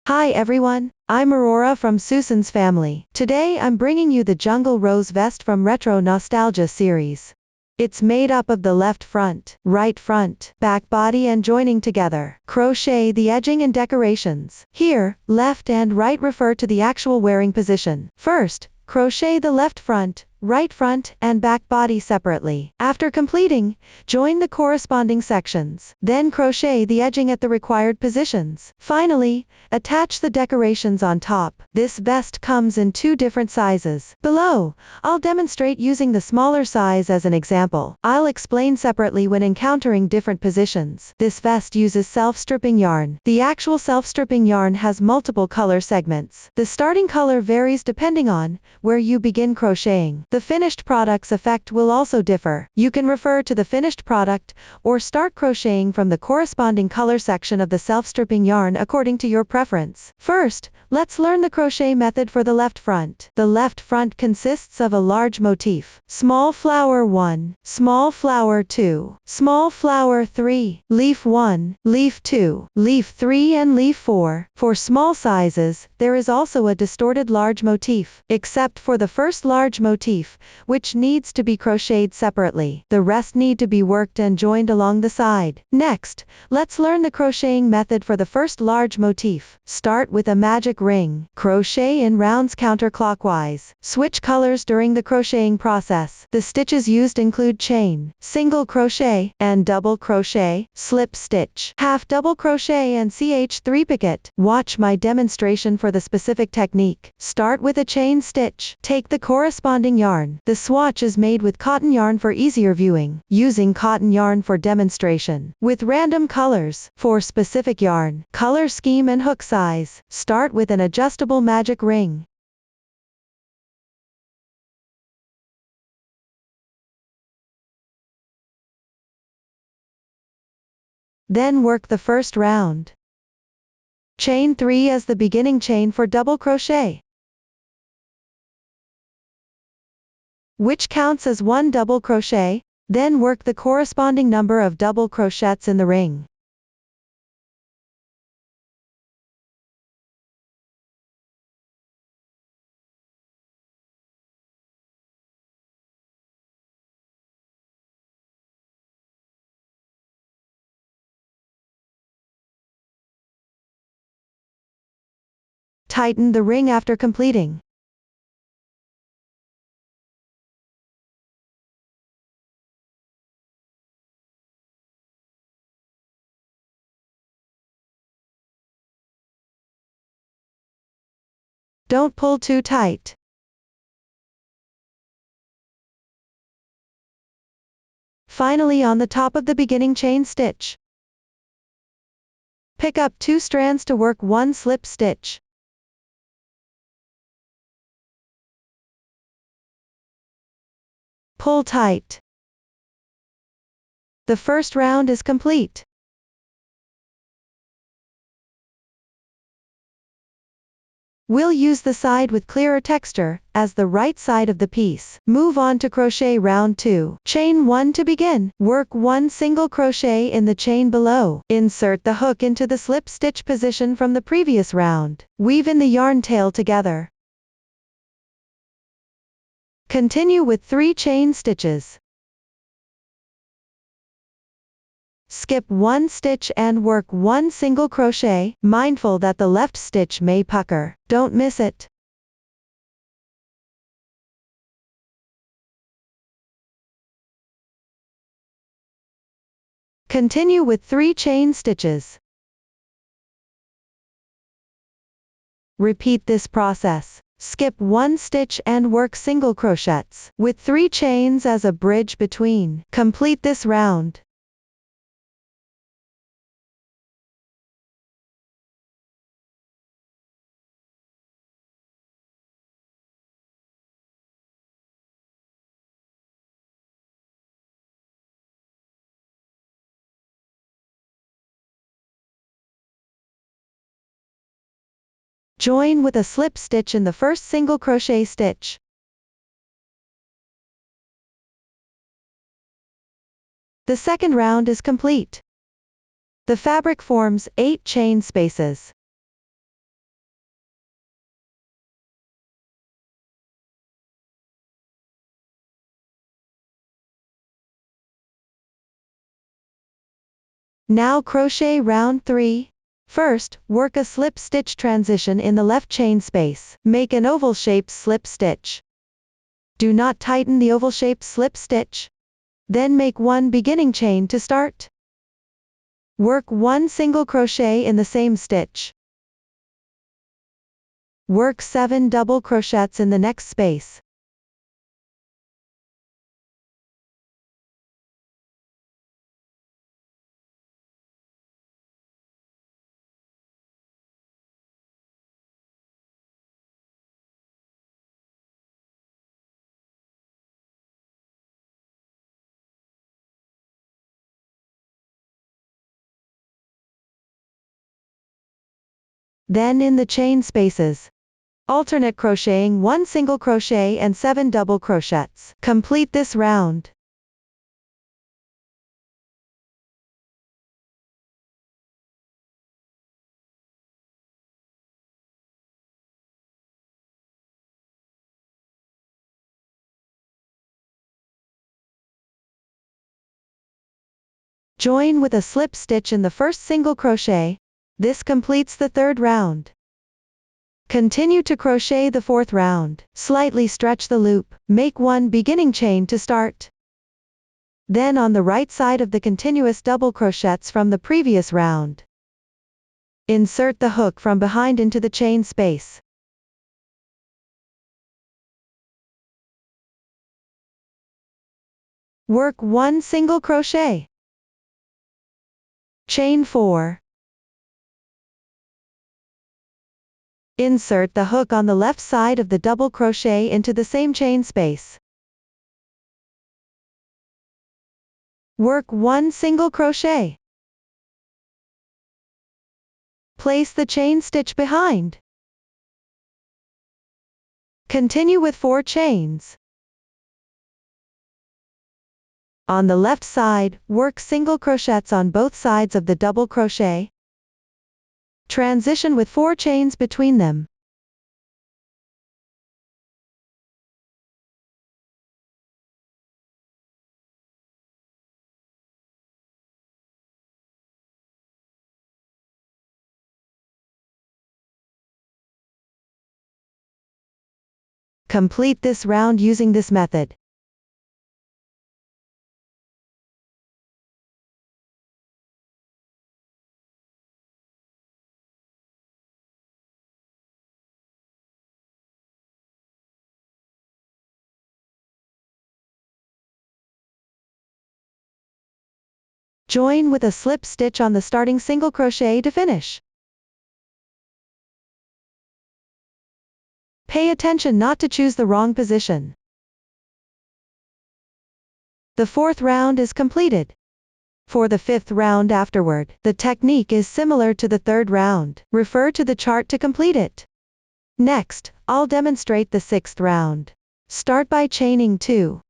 Hi everyone, I'm Aurora from Susan's family. Today I'm bringing you the Jungle Rose vest from Retro Nostalgia series. It's made up of the left front, right front, back body and joining together. Crochet the edging and decorations. Here, left and right refer to the actual wearing position. First, crochet the left front, right front, and back body separately. After completing, join the corresponding sections. Then crochet the edging at the required positions. Finally, attach the decorations on top. This vest comes in two different sizes. Below, I'll demonstrate using the smaller size as an example. I'll explain separately when encountering different positions. This vest uses self-stripping yarn. The actual self-stripping yarn has multiple color segments. The starting color varies depending on where you begin crocheting. The finished product's effect will also differ. You can refer to the finished product or start crocheting from the corresponding color section of the self-stripping yarn according to your preference. First, let's learn the crochet method for the left front. The left front consists of a large motif. Small flower 1, small flower 2, small flower 3, leaf 1, leaf 2, leaf 3 and leaf 4. For small sizes, there is also a distorted large motif, except for the first large motif, which needs to be crocheted separately. The rest need to be worked and joined along the side. Next, let's learn the crocheting method for the first large motif. Start with a magic ring. Crochet in rounds counterclockwise. Switch colors during the crocheting process. The stitches used include chain, single crochet, and double crochet, slip stitch, half double crochet and ch3 picket. Watch my demonstration for the specific technique. Start with a chain stitch. Take the corresponding yarn. The swatch is made with cotton yarn for easier viewing. Using cotton yarn for demonstration. With random colors. For specific yarn, color scheme and hook size. Start with an adjustable magic ring. Then work the first round. Chain 3 as the beginning chain for double crochet, which counts as 1 double crochet. Then work the corresponding number of double crochets in the ring. Tighten the ring after completing. Don't pull too tight. Finally, on the top of the beginning chain stitch, pick up 2 strands to work 1 slip stitch. Pull tight. The first round is complete. We'll use the side with clearer texture as the right side of the piece. Move on to crochet round 2. Chain 1 to begin. Work 1 single crochet in the chain below. Insert the hook into the slip stitch position from the previous round. Weave in the yarn tail together. Continue with 3 chain stitches. Skip 1 stitch and work 1 single crochet, mindful that the left stitch may pucker. Don't miss it. Continue with 3 chain stitches. Repeat this process. Skip 1 stitch and work single crochets, with 3 chains as a bridge between. Complete this round. Join with a slip stitch in the first single crochet stitch. The second round is complete. The fabric forms 8 chain spaces. Now crochet round 3. First, work a slip stitch transition in the left chain space. Make an oval-shaped slip stitch. Do not tighten the oval-shaped slip stitch. Then make one beginning chain to start. Work one single crochet in the same stitch. Work 7 double crochets in the next space. Then in the chain spaces, alternate crocheting 1 single crochet and 7 double crochets. Complete this round. Join with a slip stitch in the first single crochet. This completes the third round. Continue to crochet the fourth round. Slightly stretch the loop. Make one beginning chain to start. Then on the right side of the continuous double crochets from the previous round, insert the hook from behind into the chain space. Work one single crochet. Chain 4. Insert the hook on the left side of the double crochet into the same chain space. Work one single crochet. Place the chain stitch behind. Continue with 4 chains. On the left side, work single crochets on both sides of the double crochet. Transition with 4 chains between them. Complete this round using this method. Join with a slip stitch on the starting single crochet to finish. Pay attention not to choose the wrong position. The fourth round is completed. For the fifth round afterward, the technique is similar to the third round. Refer to the chart to complete it. Next, I'll demonstrate the sixth round. Start by chaining 2.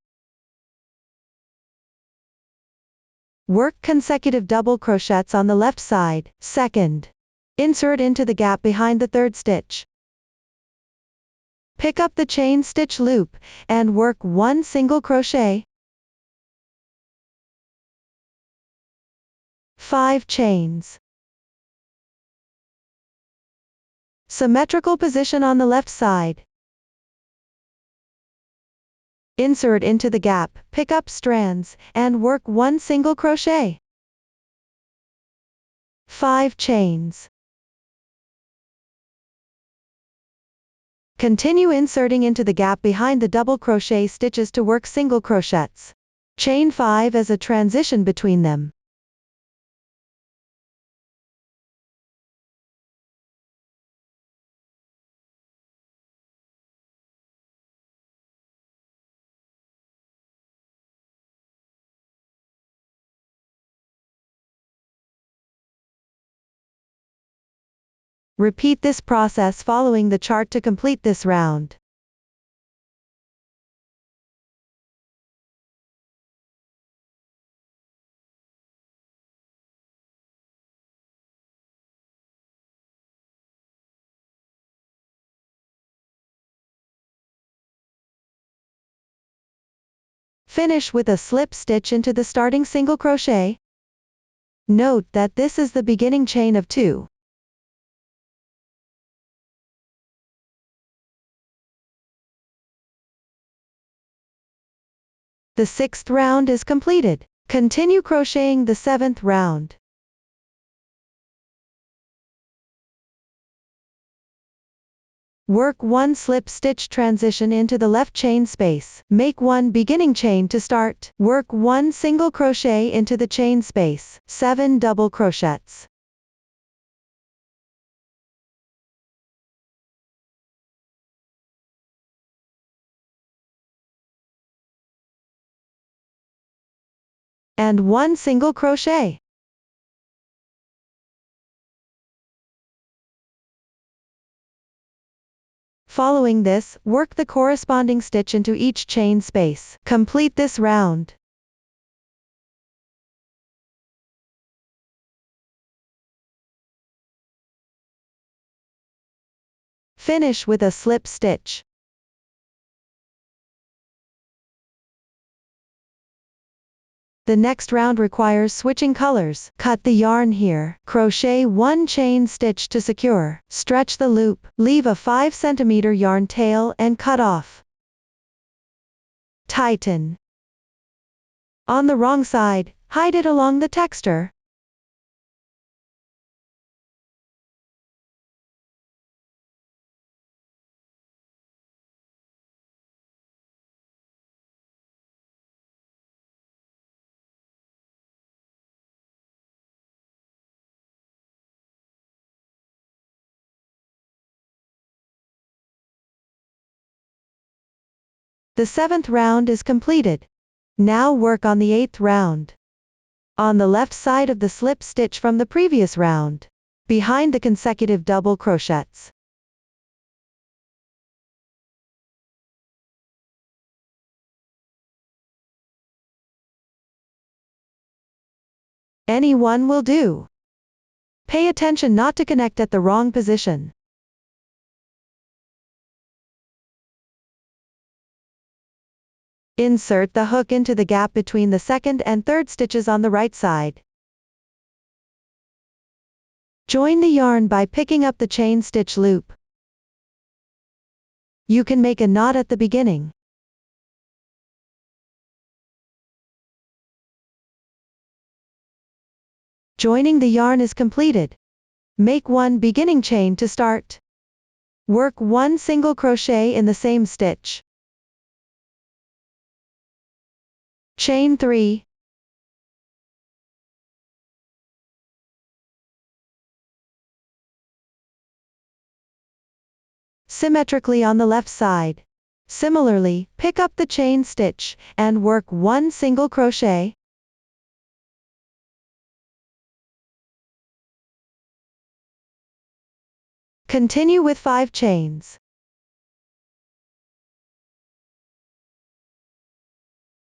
Work consecutive double crochets on the left side. Second, insert into the gap behind the third stitch. Pick up the chain stitch loop, and work one single crochet. 5 chains. Symmetrical position on the left side. Insert into the gap, pick up strands, and work one single crochet. 5 chains. Continue inserting into the gap behind the double crochet stitches to work single crochets. Chain 5 as a transition between them. Repeat this process following the chart to complete this round. Finish with a slip stitch into the starting single crochet. Note that this is the beginning chain of 2. The 6th round is completed. Continue crocheting the 7th round. Work 1 slip stitch transition into the left chain space. Make 1 beginning chain to start. Work 1 single crochet into the chain space. 7 double crochets. And 1 single crochet. Following this, work the corresponding stitch into each chain space. Complete this round. Finish with a slip stitch. The next round requires switching colors. Cut the yarn here. Crochet 1 chain stitch to secure. Stretch the loop. Leave a 5 cm yarn tail and cut off. Tighten. On the wrong side, hide it along the texture. The 7th round is completed. Now work on the 8th round. On the left side of the slip stitch from the previous round. Behind the consecutive double crochets. Any one will do. Pay attention not to connect at the wrong position. Insert the hook into the gap between the 2nd and 3rd stitches on the right side. Join the yarn by picking up the chain stitch loop. You can make a knot at the beginning. Joining the yarn is completed. Make 1 beginning chain to start. Work 1 single crochet in the same stitch. Chain 3. Symmetrically on the left side. Similarly, pick up the chain stitch, and work 1 single crochet. Continue with 5 chains.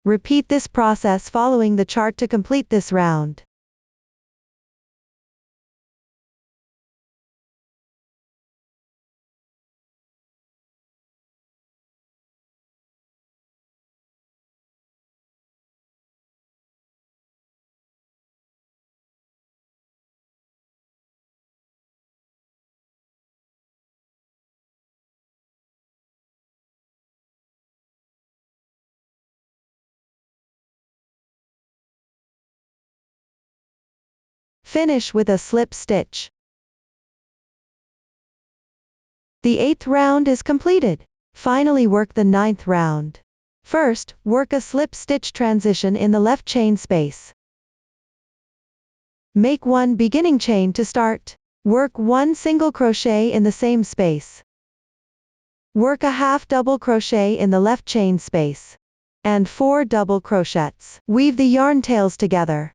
Repeat this process following the chart to complete this round. Finish with a slip stitch. The 8th round is completed. Finally work the 9th round. First, work a slip stitch transition in the left chain space. Make 1 beginning chain to start. Work 1 single crochet in the same space. Work a half double crochet in the left chain space. And 4 double crochets. Weave the yarn tails together.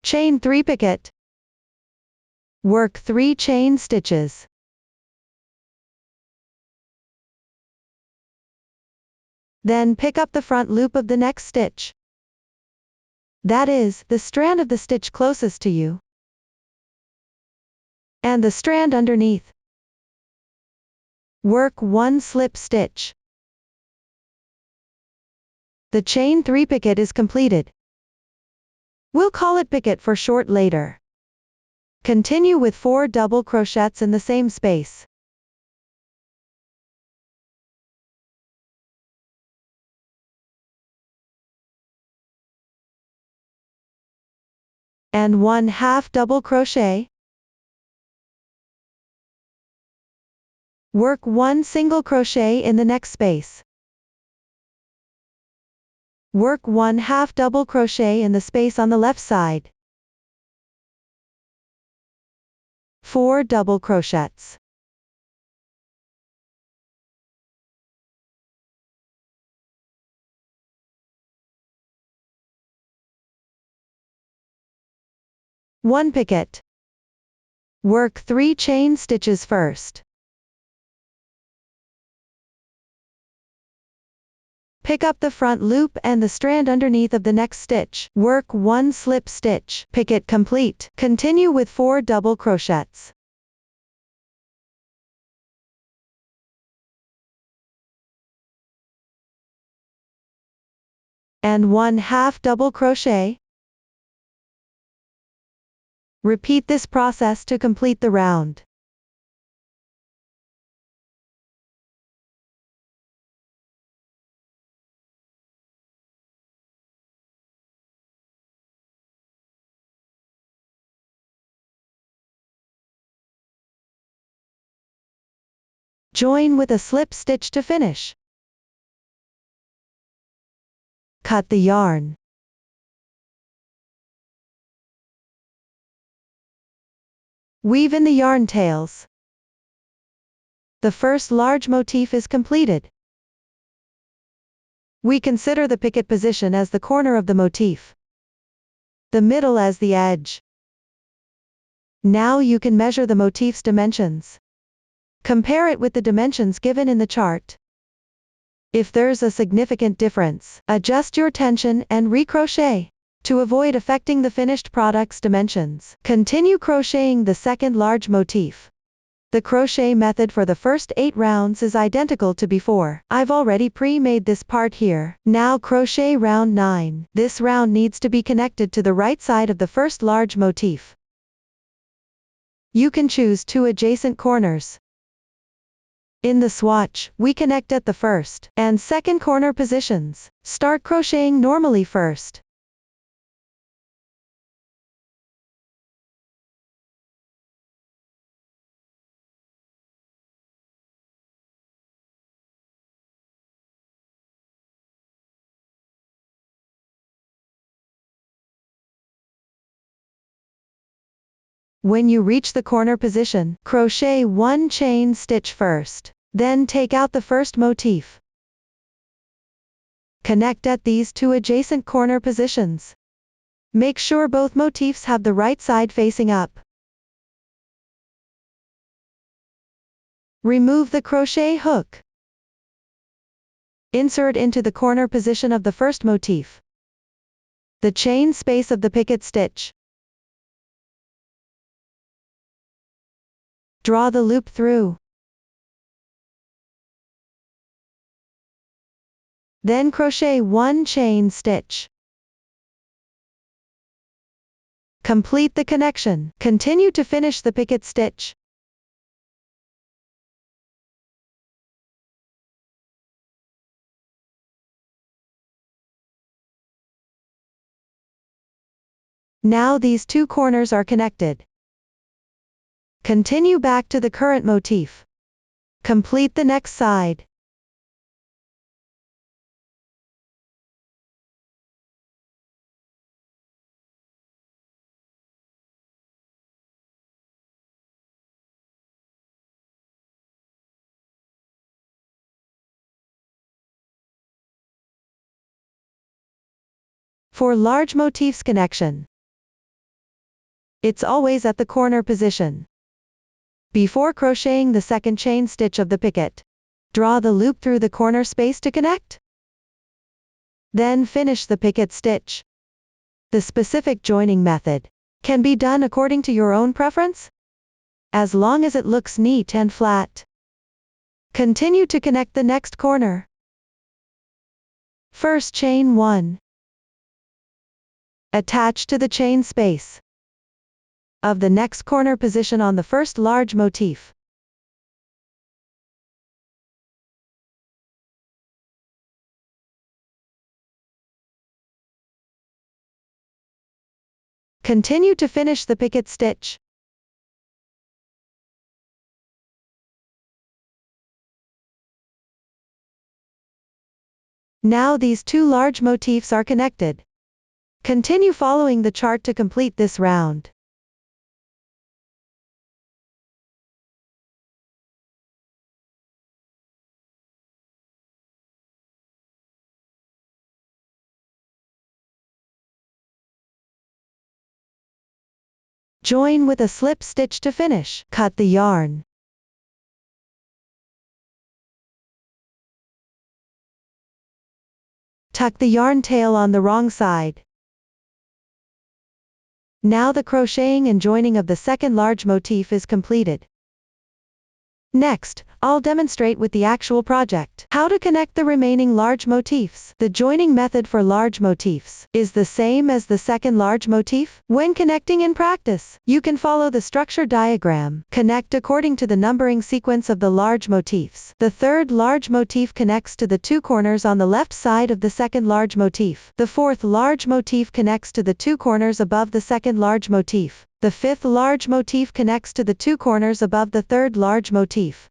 Chain 3 picket. Work 3 chain stitches. Then pick up the front loop of the next stitch. That is, the strand of the stitch closest to you. and the strand underneath. Work 1 slip stitch. The chain 3 picket is completed. We'll call it picket for short later. Continue with 4 double crochets in the same space. And 1/2 double crochet. Work 1 single crochet in the next space. Work 1/2 double crochet in the space on the left side. 4 double crochets. One picket. Work 3 chain stitches first. Pick up the front loop and the strand underneath of the next stitch. Work 1 slip stitch. Picket complete. Continue with 4 double crochets. And 1/2 double crochet. Repeat this process to complete the round. Join with a slip stitch to finish. Cut the yarn. Weave in the yarn tails. The first large motif is completed. We consider the picket position as the corner of the motif, the middle as the edge. Now you can measure the motif's dimensions. Compare it with the dimensions given in the chart. If there's a significant difference, adjust your tension and recrochet. To avoid affecting the finished product's dimensions, continue crocheting the second large motif. The crochet method for the first 8 rounds is identical to before. I've already pre-made this part here. Now crochet round 9. This round needs to be connected to the right side of the first large motif. You can choose 2 adjacent corners. In the swatch, we connect at the first and second corner positions. Start crocheting normally first. When you reach the corner position, crochet 1 chain stitch first. Then take out the first motif. Connect at these 2 adjacent corner positions. Make sure both motifs have the right side facing up. Remove the crochet hook. Insert into the corner position of the first motif the chain space of the picket stitch. Draw the loop through. Then crochet 1 chain stitch. Complete the connection. Continue to finish the picket stitch. Now these 2 corners are connected. Continue back to the current motif. Complete the next side. For large motifs connection, it's always at the corner position. Before crocheting the second chain stitch of the picket, draw the loop through the corner space to connect. Then finish the picket stitch. The specific joining method can be done according to your own preference. as long as it looks neat and flat. Continue to connect the next corner. First chain 1. Attach to the chain space of the next corner position on the first large motif. Continue to finish the picket stitch. Now these two large motifs are connected. Continue following the chart to complete this round. Join with a slip stitch to finish. Cut the yarn. Tuck the yarn tail on the wrong side. Now the crocheting and joining of the second large motif is completed. Next, I'll demonstrate with the actual project how to connect the remaining large motifs. The joining method for large motifs is the same as the second large motif. When connecting in practice, you can follow the structure diagram. Connect according to the numbering sequence of the large motifs. The third large motif connects to the two corners on the left side of the second large motif. The fourth large motif connects to the two corners above the second large motif. The fifth large motif connects to the two corners above the third large motif,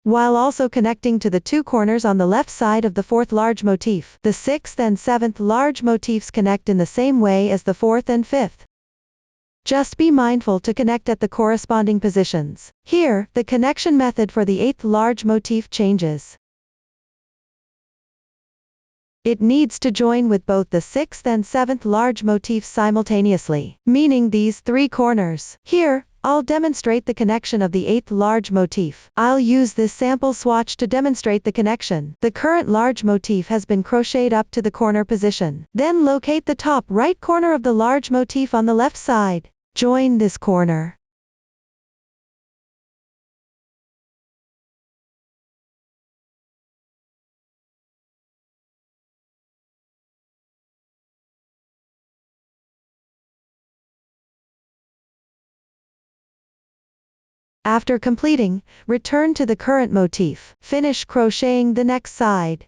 while also connecting to the two corners on the left side of the fourth large motif. The sixth and seventh large motifs connect in the same way as the fourth and fifth. Just be mindful to connect at the corresponding positions. Here, the connection method for the eighth large motif changes. It needs to join with both the sixth and seventh large motifs simultaneously, meaning these three corners. Here, I'll demonstrate the connection of the eighth large motif. I'll use this sample swatch to demonstrate the connection. The current large motif has been crocheted up to the corner position. Then locate the top right corner of the large motif on the left side. Join this corner. After completing, return to the current motif. Finish crocheting the next side.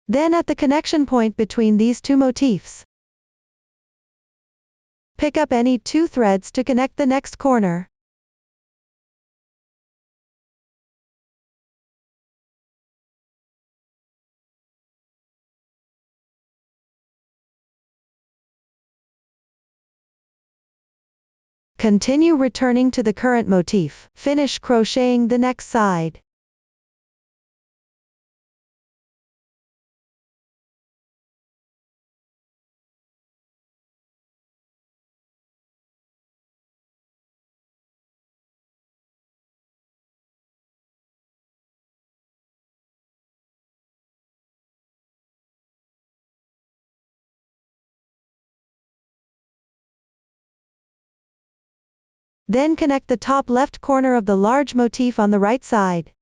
Then at the connection point between these two motifs, pick up any two threads to connect the next corner. Continue returning to the current motif. Finish crocheting the next side. Then connect the top left corner of the large motif on the right side.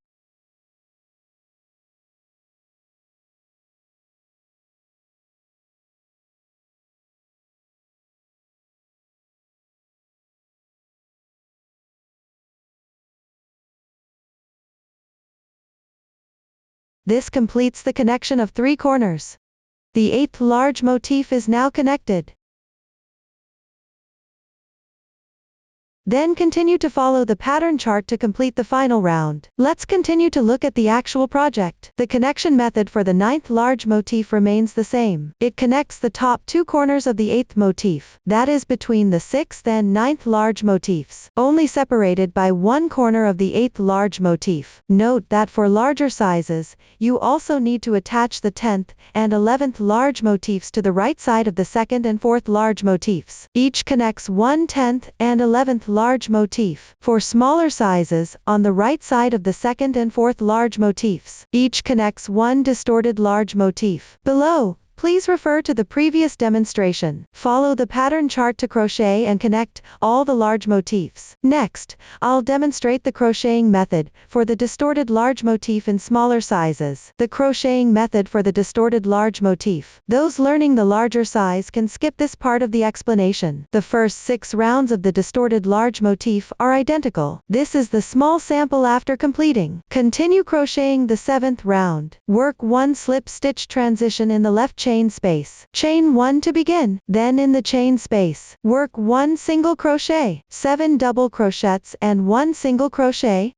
This completes the connection of three corners. The eighth large motif is now connected. Then continue to follow the pattern chart to complete the final round. Let's continue to look at the actual project. The connection method for the 9th large motif remains the same. It connects the top 2 corners of the 8th motif, that is between the 6th and 9th large motifs, only separated by 1 corner of the 8th large motif. Note that for larger sizes, you also need to attach the 10th and 11th large motifs to the right side of the 2nd and 4th large motifs. Each connects 1 10th and 11th large motif. For smaller sizes, on the right side of the 2nd and 4th large motifs, each connects 1 distorted large motif. Below, please refer to the previous demonstration. Follow the pattern chart to crochet and connect all the large motifs. Next, I'll demonstrate the crocheting method for the distorted large motif in smaller sizes. The crocheting method for the distorted large motif. Those learning the larger size can skip this part of the explanation. The first 6 rounds of the distorted large motif are identical. This is the small sample after completing. Continue crocheting the 7th round. Work 1 slip stitch transition in the left chain space. Chain 1 to begin. Then in the chain space, work 1 single crochet, 7 double crochets and 1 single crochet.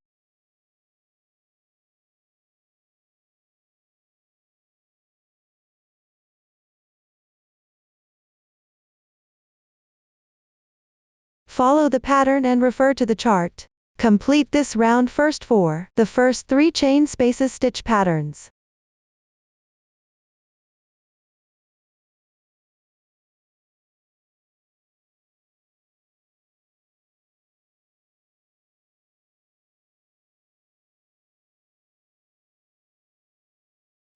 Follow the pattern and refer to the chart. Complete this round first for the first 3 chain spaces stitch patterns.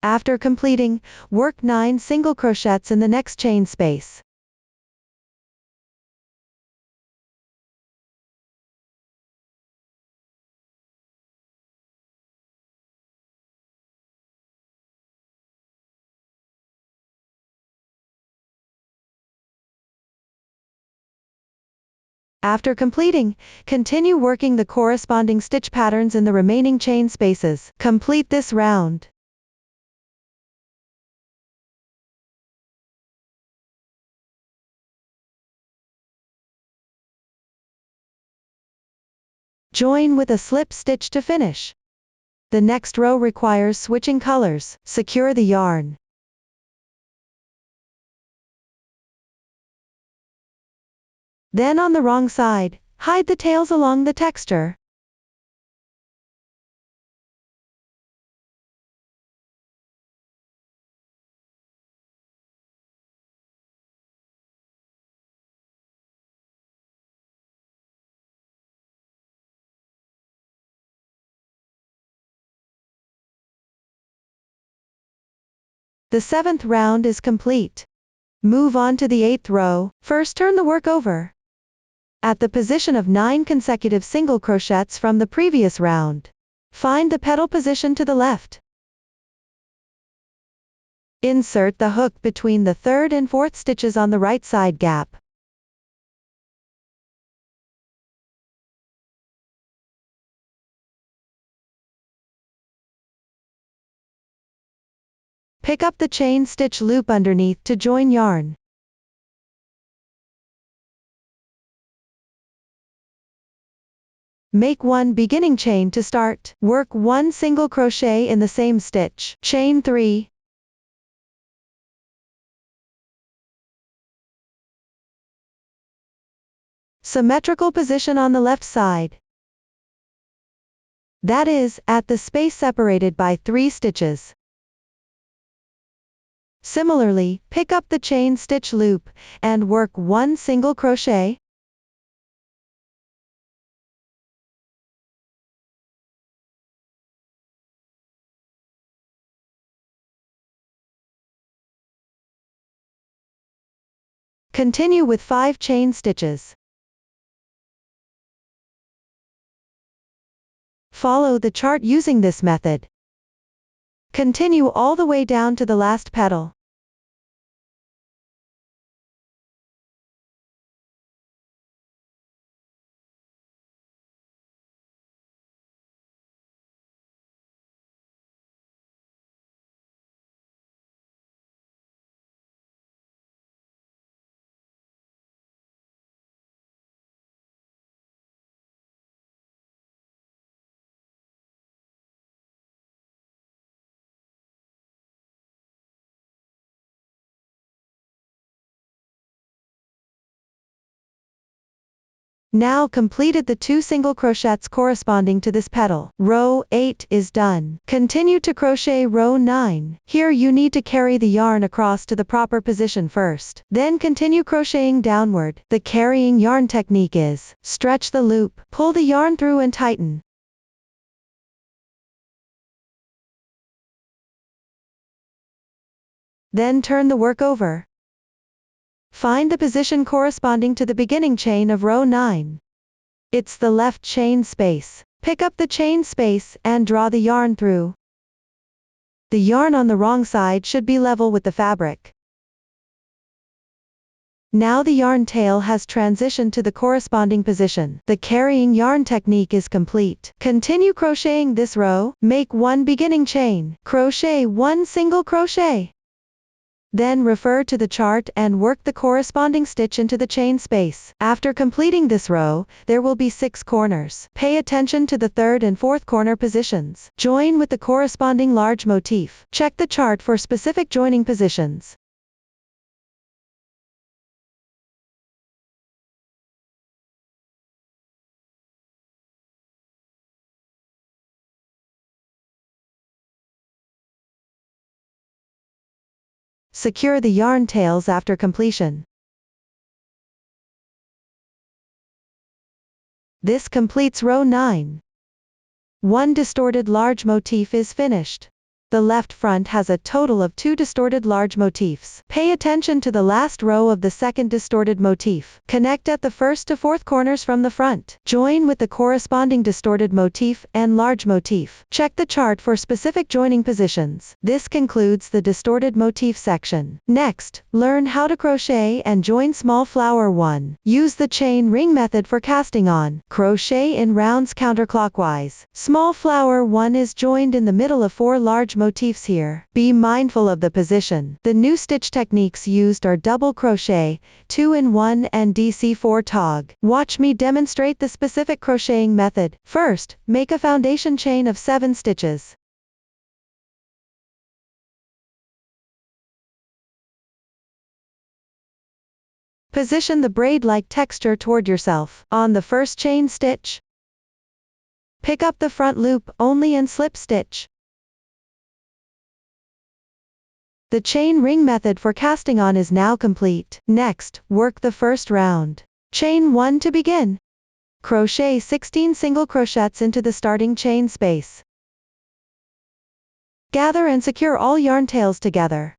After completing, work 9 single crochets in the next chain space. After completing, continue working the corresponding stitch patterns in the remaining chain spaces. Complete this round. Join with a slip stitch to finish. The next row requires switching colors. Secure the yarn. Then on the wrong side, hide the tails along the texture. The 7th round is complete. Move on to the 8th row. First turn the work over. At the position of 9 consecutive single crochets from the previous round. Find the petal position to the left. Insert the hook between the 3rd and 4th stitches on the right side gap. Pick up the chain stitch loop underneath to join yarn. Make 1 beginning chain to start. Work 1 single crochet in the same stitch. Chain 3. Symmetrical position on the left side. That is, at the space separated by 3 stitches. Similarly, pick up the chain stitch loop, and work 1 single crochet. Continue with 5 chain stitches. Follow the chart using this method. Continue all the way down to the last petal. Now completed the 2 single crochets corresponding to this petal. Row 8 is done. Continue to crochet row 9. Here you need to carry the yarn across to the proper position first. Then continue crocheting downward. The carrying yarn technique is, stretch the loop, pull the yarn through and tighten. Then turn the work over. Find the position corresponding to the beginning chain of row 9. It's the left chain space. Pick up the chain space and draw the yarn through. The yarn on the wrong side should be level with the fabric. Now the yarn tail has transitioned to the corresponding position. The carrying yarn technique is complete. Continue crocheting this row. Make 1 beginning chain. Crochet 1 single crochet. Then refer to the chart and work the corresponding stitch into the chain space. After completing this row, there will be 6 corners. Pay attention to the 3rd and 4th corner positions. Join with the corresponding large motif. Check the chart for specific joining positions. Secure the yarn tails after completion. This completes row 9. 1 distorted large motif is finished. The left front has a total of 2 distorted large motifs. Pay attention to the last row of the 2nd distorted motif. Connect at the 1st to 4th corners from the front. Join with the corresponding distorted motif and large motif. Check the chart for specific joining positions. This concludes the distorted motif section. Next, learn how to crochet and join small flower 1. Use the chain ring method for casting on. Crochet in rounds counterclockwise. Small flower 1 is joined in the middle of 4 large motifs here. Be mindful of the position. The new stitch techniques used are double crochet, 2-in-1 and DC4 tog. Watch me demonstrate the specific crocheting method. First, make a foundation chain of 7 stitches. Position the braid-like texture toward yourself. On the first chain stitch, pick up the front loop only and slip stitch. The chain ring method for casting on is now complete. Next, work the first round. Chain 1 to begin. Crochet 16 single crochets into the starting chain space. Gather and secure all yarn tails together.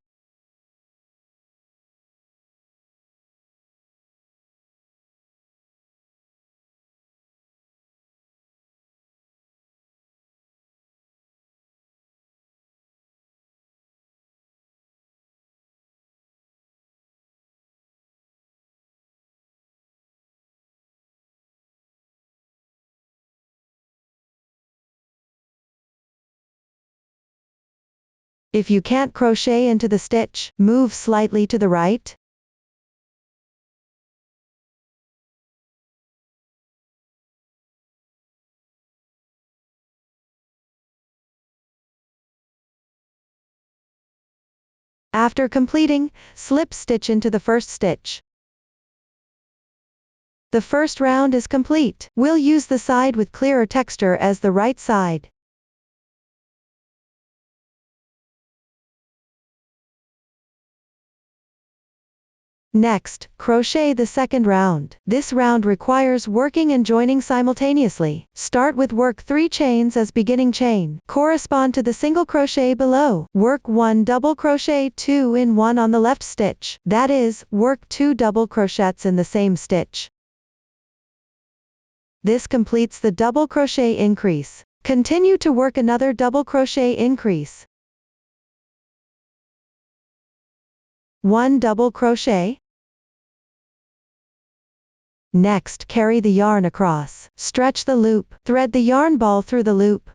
If you can't crochet into the stitch, move slightly to the right. After completing, slip stitch into the first stitch. The first round is complete. We'll use the side with clearer texture as the right side. Next, crochet the second round. This round requires working and joining simultaneously. Start with work 3 chains as beginning chain, correspond to the single crochet below. Work 1 double crochet 2-in-1 on the left stitch. That is, work 2 double crochets in the same stitch. This completes the double crochet increase. Continue to work another double crochet increase. 1 double crochet. Next, carry the yarn across. Stretch the loop. Thread the yarn ball through the loop.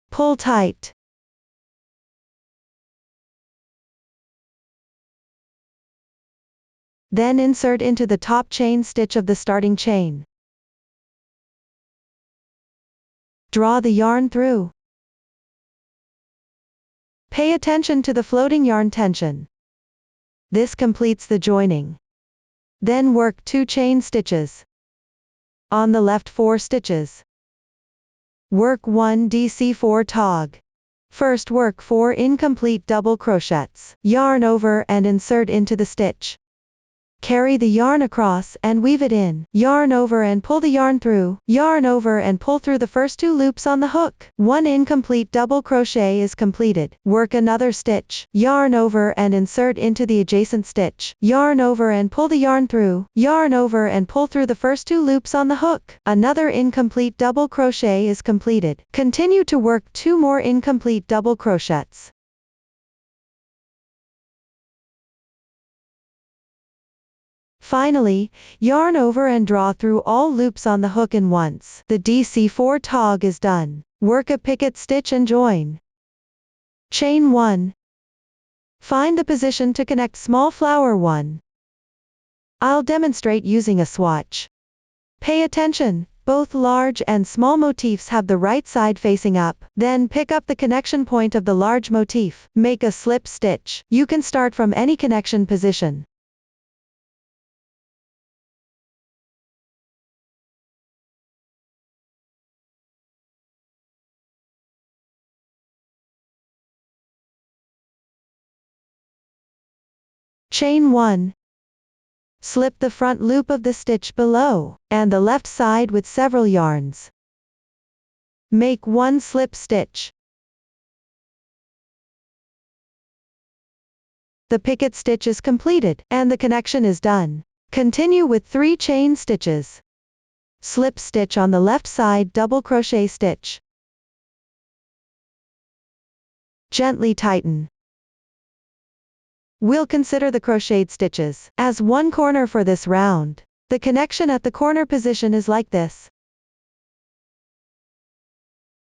Pull tight. Then insert into the top chain stitch of the starting chain. Draw the yarn through. Pay attention to the floating yarn tension. This completes the joining. Then work 2 chain stitches. On the left 4 stitches. Work 1 DC4 tog. First work 4 incomplete double crochets. Yarn over and insert into the stitch. Carry the yarn across and weave it in. Yarn over and pull the yarn through. Yarn over and pull through the first 2 loops on the hook. 1 incomplete double crochet is completed. Work another stitch. Yarn over and insert into the adjacent stitch. Yarn over and pull the yarn through. Yarn over and pull through the first 2 loops on the hook. Another incomplete double crochet is completed. Continue to work 2 more incomplete double crochets. Finally, yarn over and draw through all loops on the hook and once the DC4 tog is done, work a picket stitch and join. Chain 1. Find the position to connect small flower 1. I'll demonstrate using a swatch. Pay attention, both large and small motifs have the right side facing up. Then pick up the connection point of the large motif. Make a slip stitch. You can start from any connection position. Chain 1. Slip the front loop of the stitch below, and the left side with several yarns. Make 1 slip stitch. The picket stitch is completed, and the connection is done. Continue with 3 chain stitches. Slip stitch on the left side double crochet stitch. Gently tighten. We'll consider the crocheted stitches as 1 corner for this round. The connection at the corner position is like this.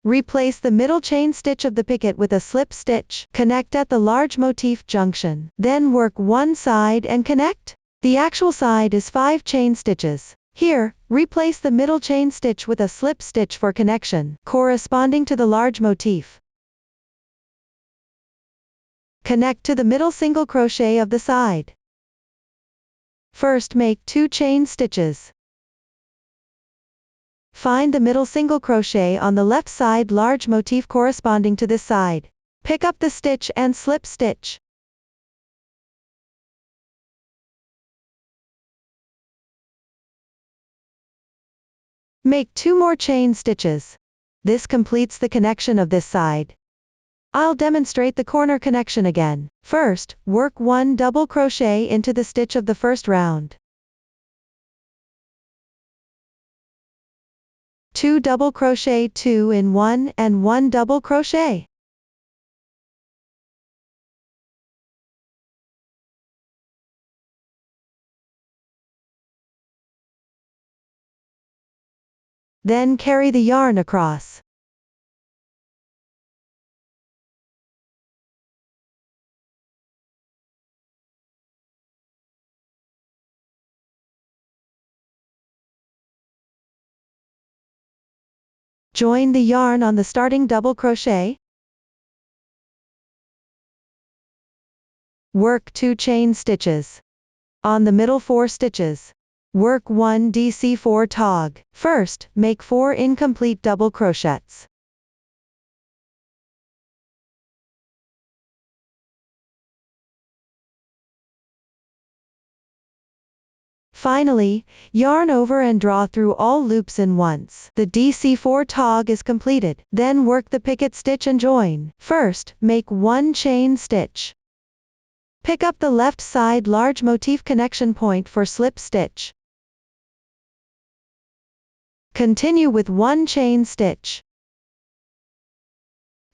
Replace the middle chain stitch of the picket with a slip stitch. Connect at the large motif junction. Then work 1 side and connect. The actual side is 5 chain stitches. Here, replace the middle chain stitch with a slip stitch for connection, corresponding to the large motif. Connect to the middle single crochet of the side. First make 2 chain stitches. Find the middle single crochet on the left side large motif corresponding to this side. Pick up the stitch and slip stitch. Make 2 more chain stitches. This completes the connection of this side. I'll demonstrate the corner connection again. First, work 1 double crochet into the stitch of the first round. 2 double crochet 2 in 1 and 1 double crochet. Then carry the yarn across. Join the yarn on the starting double crochet. Work 2 chain stitches. On the middle 4 stitches. Work 1 DC4 tog. First, make 4 incomplete double crochets. Finally, yarn over and draw through all loops in once the DC4 tog is completed. Then work the picket stitch and join. First, make 1 chain stitch. Pick up the left side large motif connection point for slip stitch. Continue with 1 chain stitch.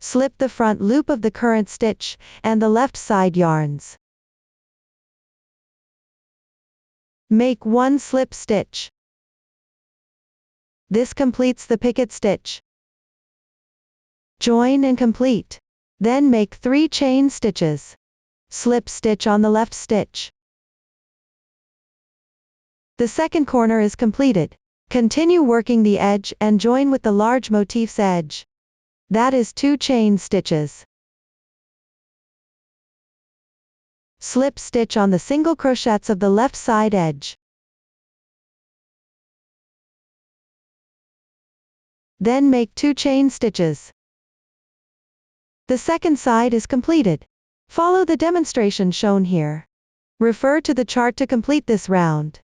Slip the front loop of the current stitch and the left side yarns. Make 1 slip stitch. This completes the picket stitch. Join and complete. Then make 3 chain stitches. Slip stitch on the left stitch. The second corner is completed. Continue working the edge and join with the large motif's edge. That is 2 chain stitches. Slip stitch on the single crochets of the left side edge. Then make 2 chain stitches. The second side is completed. Follow the demonstration shown here. Refer to the chart to complete this round.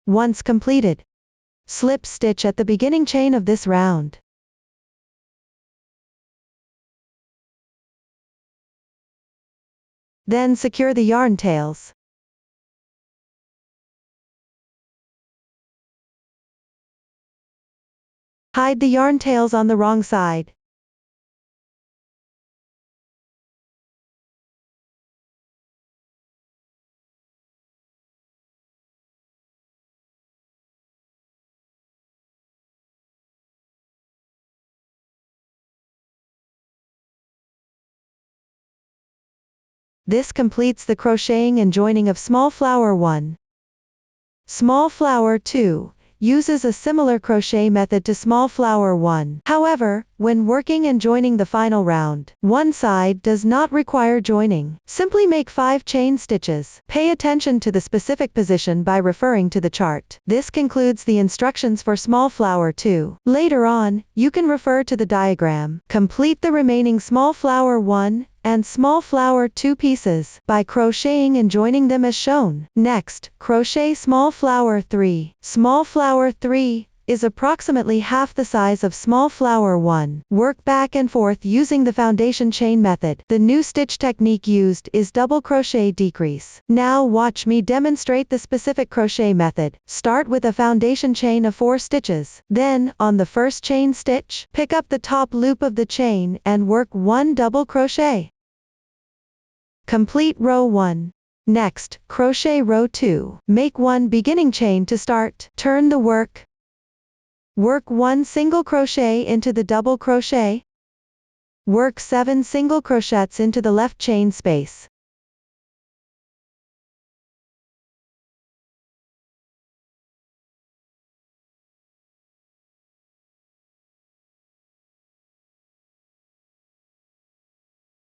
Once completed, slip stitch at the beginning chain of this round. Then secure the yarn tails. Hide the yarn tails on the wrong side. This completes the crocheting and joining of small flower 1. Small flower 2 uses a similar crochet method to small flower 1. However, when working and joining the final round, one side does not require joining. Simply make 5 chain stitches. Pay attention to the specific position by referring to the chart. This concludes the instructions for small flower 2. Later on, you can refer to the diagram. Complete the remaining small flower 1 and small flower 2 pieces by crocheting and joining them as shown. Next, crochet small flower 3. Small flower 3 is approximately half the size of small flower 1. Work back and forth using the foundation chain method. The new stitch technique used is double crochet decrease. Now watch me demonstrate the specific crochet method. Start with a foundation chain of 4 stitches. Then, on the first chain stitch, pick up the top loop of the chain and work 1 double crochet. Complete row 1. Next, crochet row 2. Make 1 beginning chain to start. Turn the work. Work 1 single crochet into the double crochet. Work 7 single crochets into the left chain space.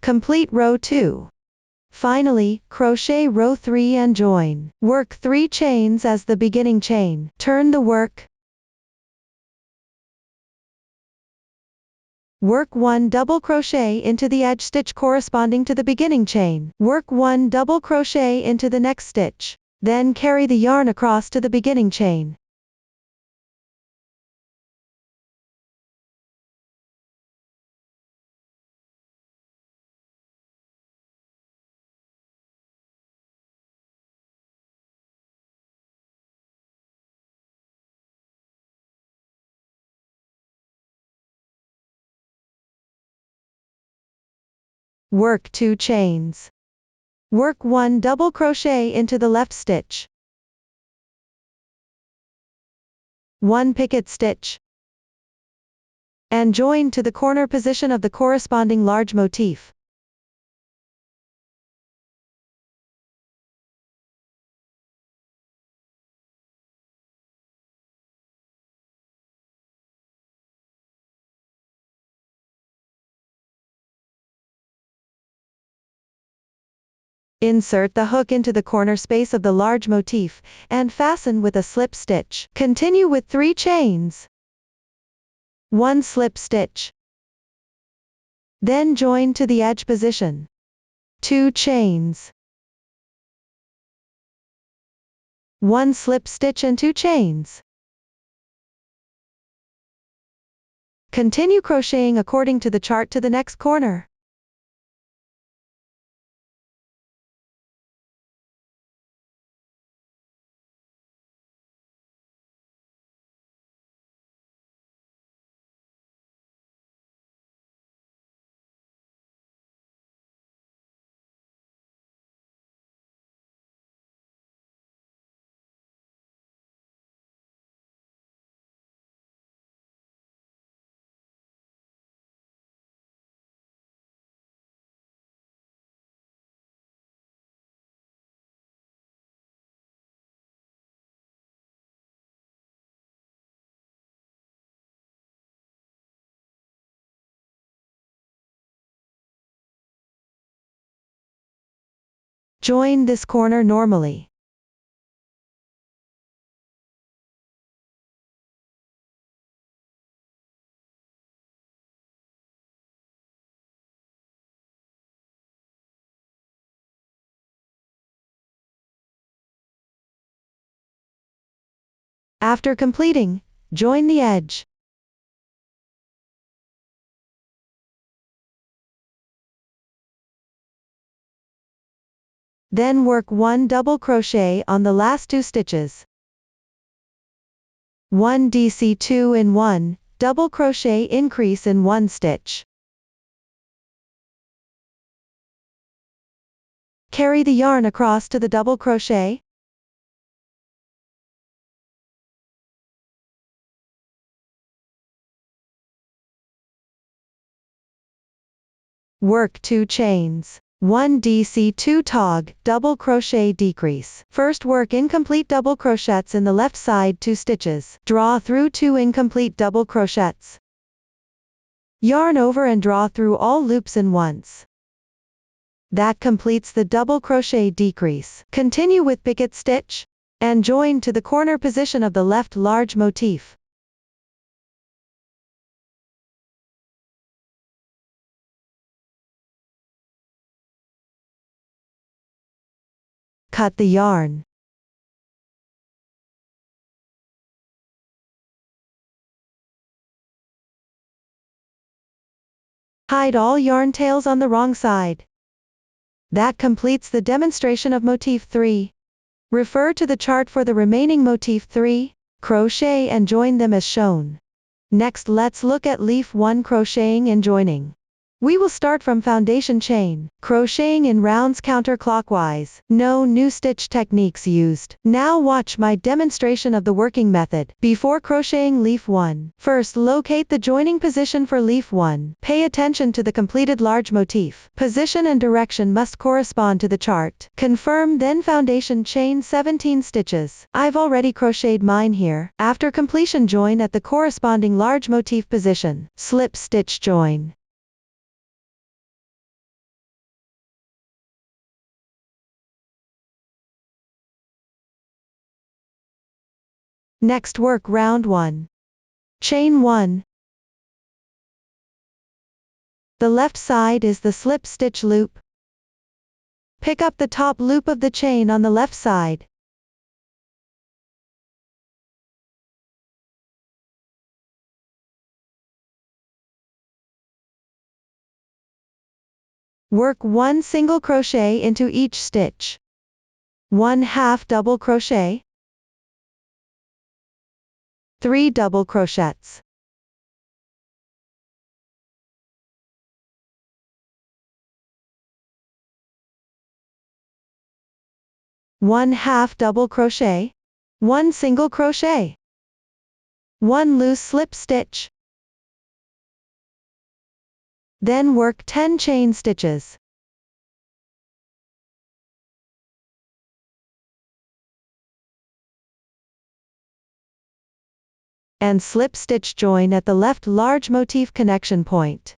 Complete row 2. Finally, crochet row 3 and join. Work 3 chains as the beginning chain. Turn the work. Work 1 double crochet into the edge stitch corresponding to the beginning chain. Work 1 double crochet into the next stitch. Then carry the yarn across to the beginning chain. Work 2 chains. Work 1 double crochet into the left stitch. 1 picket stitch. And join to the corner position of the corresponding large motif. Insert the hook into the corner space of the large motif, and fasten with a slip stitch. Continue with 3 chains. 1 slip stitch. Then join to the edge position. 2 chains. 1 slip stitch and 2 chains. Continue crocheting according to the chart to the next corner. Join this corner normally. After completing, join the edge. Then work 1 double crochet on the last 2 stitches. 1 DC2 in 1, double crochet increase in 1 stitch. Carry the yarn across to the double crochet. Work 2 chains. 1 DC2 tog, double crochet decrease. First work incomplete double crochets in the left side 2 stitches. Draw through 2 incomplete double crochets. Yarn over and draw through all loops in once. That completes the double crochet decrease. Continue with picket stitch, and join to the corner position of the left large motif. Cut the yarn. Hide all yarn tails on the wrong side. That completes the demonstration of motif 3. Refer to the chart for the remaining motif 3, crochet and join them as shown. Next let's look at leaf 1 crocheting and joining. We will start from foundation chain, crocheting in rounds counterclockwise. No new stitch techniques used. Now watch my demonstration of the working method. Before crocheting leaf 1, first locate the joining position for leaf 1. Pay attention to the completed large motif. Position and direction must correspond to the chart. Confirm then foundation chain 17 stitches. I've already crocheted mine here. After completion join at the corresponding large motif position. Slip stitch join. Next work round 1. Chain 1. The left side is the slip stitch loop. Pick up the top loop of the chain on the left side. Work 1 single crochet into each stitch. 1/2 double crochet. 3 double crochets. One half double crochet. 1 single crochet. 1 loose slip stitch. Then work 10 chain stitches. And slip stitch join at the left large motif connection point.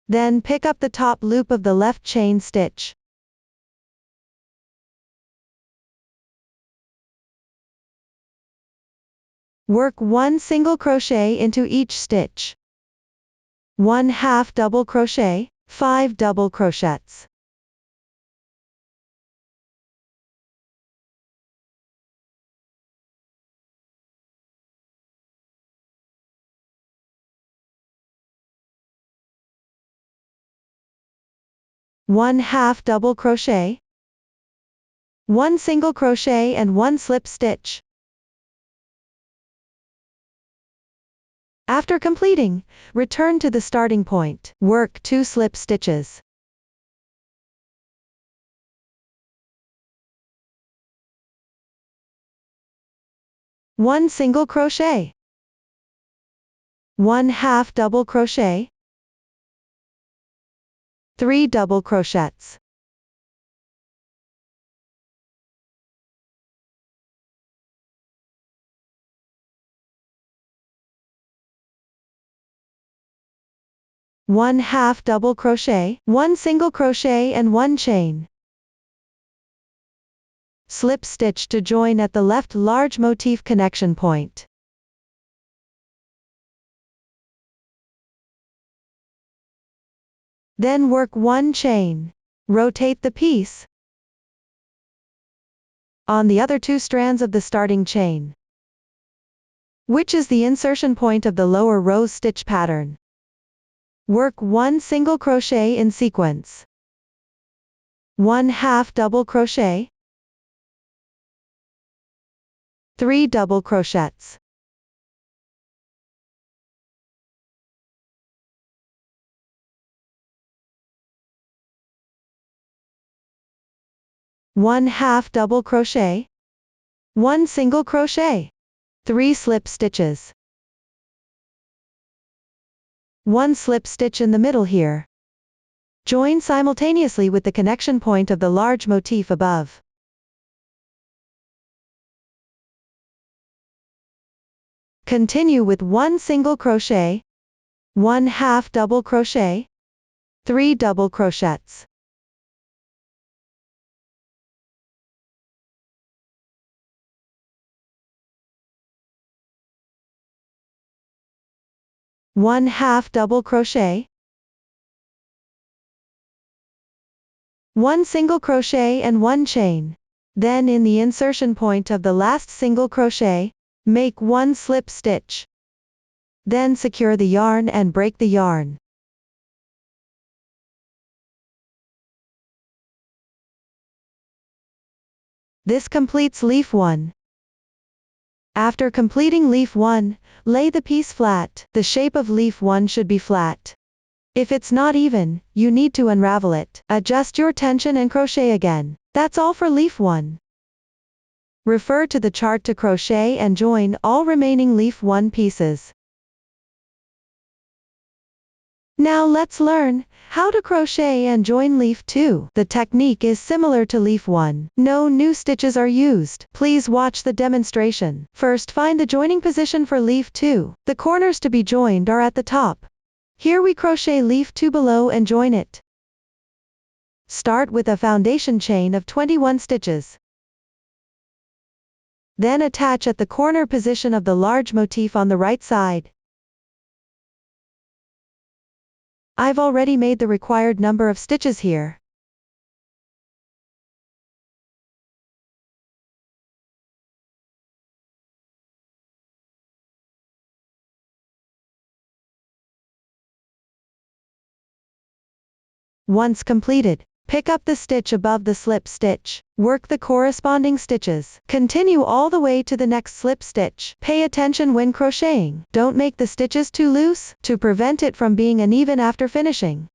Then pick up the top loop of the left chain stitch. Work 1 single crochet into each stitch. 1/2 double crochet, 5 double crochets. One half double crochet, 1 single crochet and 1 slip stitch. After completing, return to the starting point. Work 2 slip stitches. One single crochet. 1/2 double crochet. 3 double crochets. 1 half double crochet, 1 single crochet and 1 chain. Slip stitch to join at the left large motif connection point. Then work 1 chain. Rotate the piece on the other 2 strands of the starting chain, which is the insertion point of the lower rose stitch pattern. Work 1 single crochet in sequence. 1 half double crochet, 3 double crochets. One half double crochet, 1 single crochet, 3 slip stitches, 1 slip stitch in the middle here. Join simultaneously with the connection point of the large motif above. Continue with 1 single crochet, 1 half double crochet, 3 double crochets. One half double crochet, 1 single crochet and 1 chain. Then in the insertion point of the last single crochet, make 1 slip stitch. Then secure the yarn and break the yarn. This completes leaf 1. After completing leaf 1, lay the piece flat. The shape of leaf 1 should be flat. If it's not even, you need to unravel it. Adjust your tension and crochet again. That's all for leaf 1. Refer to the chart to crochet and join all remaining leaf 1 pieces. Now let's learn how to crochet and join leaf 2. The technique is similar to leaf 1. No new stitches are used. Please watch the demonstration. First, find the joining position for leaf 2. The corners to be joined are at the top. Here we crochet leaf 2 below and join it. Start with a foundation chain of 21 stitches. Then attach at the corner position of the large motif on the right side. I've already made the required number of stitches here. Once completed, pick up the stitch above the slip stitch. Work the corresponding stitches. Continue all the way to the next slip stitch. Pay attention when crocheting. Don't make the stitches too loose, to prevent it from being uneven after finishing.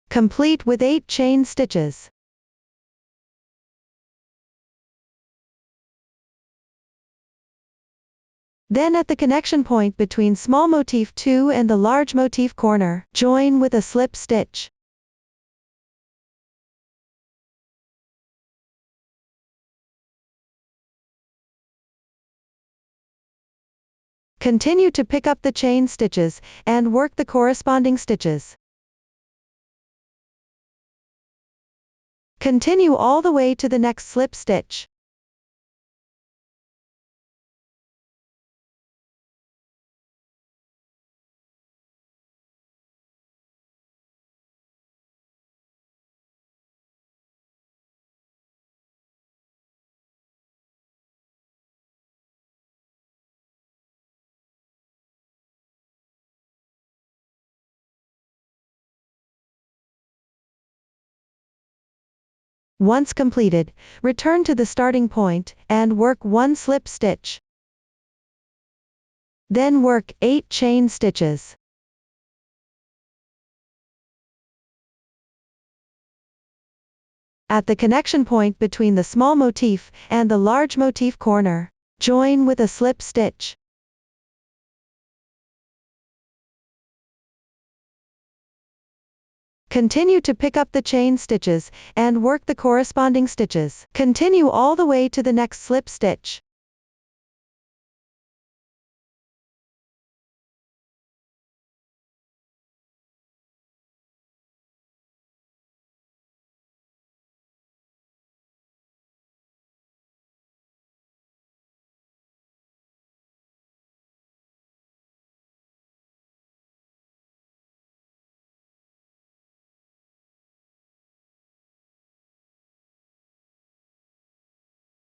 Complete with 8 chain stitches. Then at the connection point between small motif 2 and the large motif corner, join with a slip stitch. Continue to pick up the chain stitches, and work the corresponding stitches. Continue all the way to the next slip stitch. Once completed, return to the starting point, and work 1 slip stitch. Then work 8 chain stitches. At the connection point between the small motif and the large motif corner, join with a slip stitch. Continue to pick up the chain stitches, and work the corresponding stitches. Continue all the way to the next slip stitch.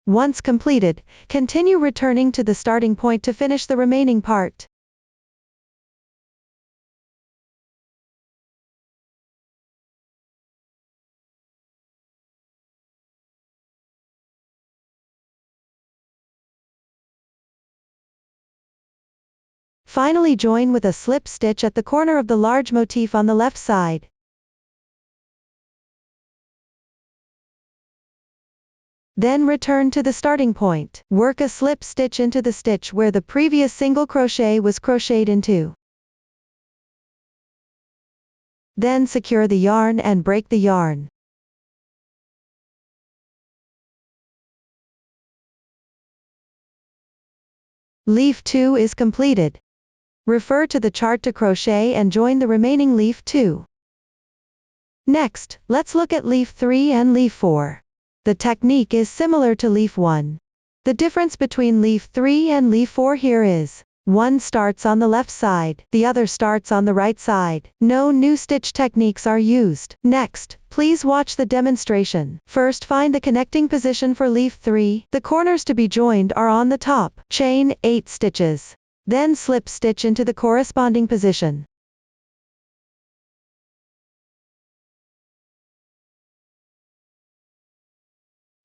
Once completed, continue returning to the starting point to finish the remaining part. Finally, join with a slip stitch at the corner of the large motif on the left side. Then return to the starting point. Work a slip stitch into the stitch where the previous single crochet was crocheted into. Then secure the yarn and break the yarn. Leaf 2 is completed. Refer to the chart to crochet and join the remaining leaf 2. Next, let's look at leaf 3 and leaf 4. The technique is similar to leaf 1. The difference between leaf 3 and leaf 4 here is, one starts on the left side, the other starts on the right side. No new stitch techniques are used. Next, please watch the demonstration. First, find the connecting position for leaf 3. The corners to be joined are on the top. Chain 8 stitches. Then slip stitch into the corresponding position.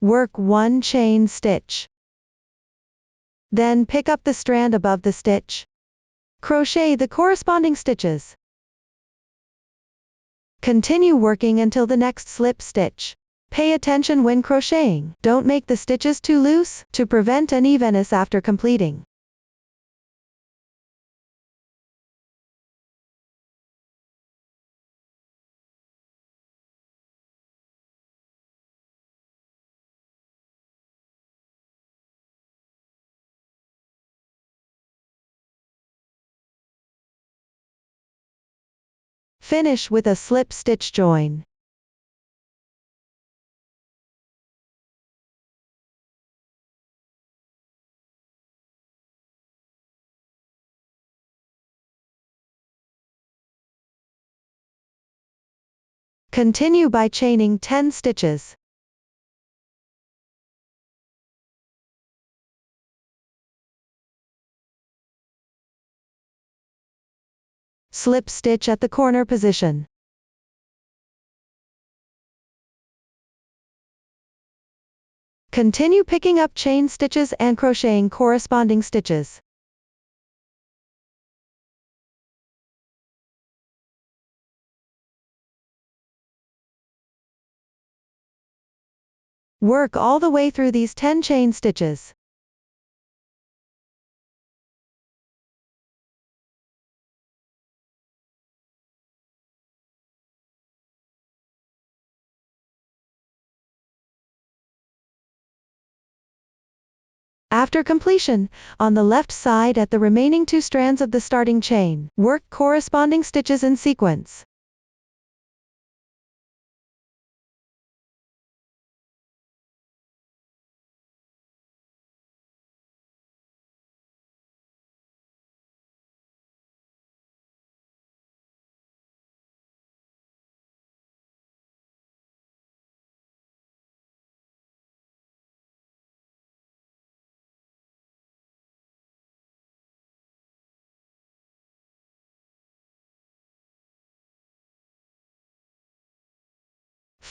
Work 1 chain stitch. Then pick up the strand above the stitch. Crochet the corresponding stitches. Continue working until the next slip stitch. Pay attention when crocheting. Don't make the stitches too loose, to prevent unevenness after completing. Finish with a slip stitch join. Continue by chaining 10 stitches. Slip stitch at the corner position. Continue picking up chain stitches and crocheting corresponding stitches. Work all the way through these 10 chain stitches. After completion, on the left side at the remaining 2 strands of the starting chain, work corresponding stitches in sequence.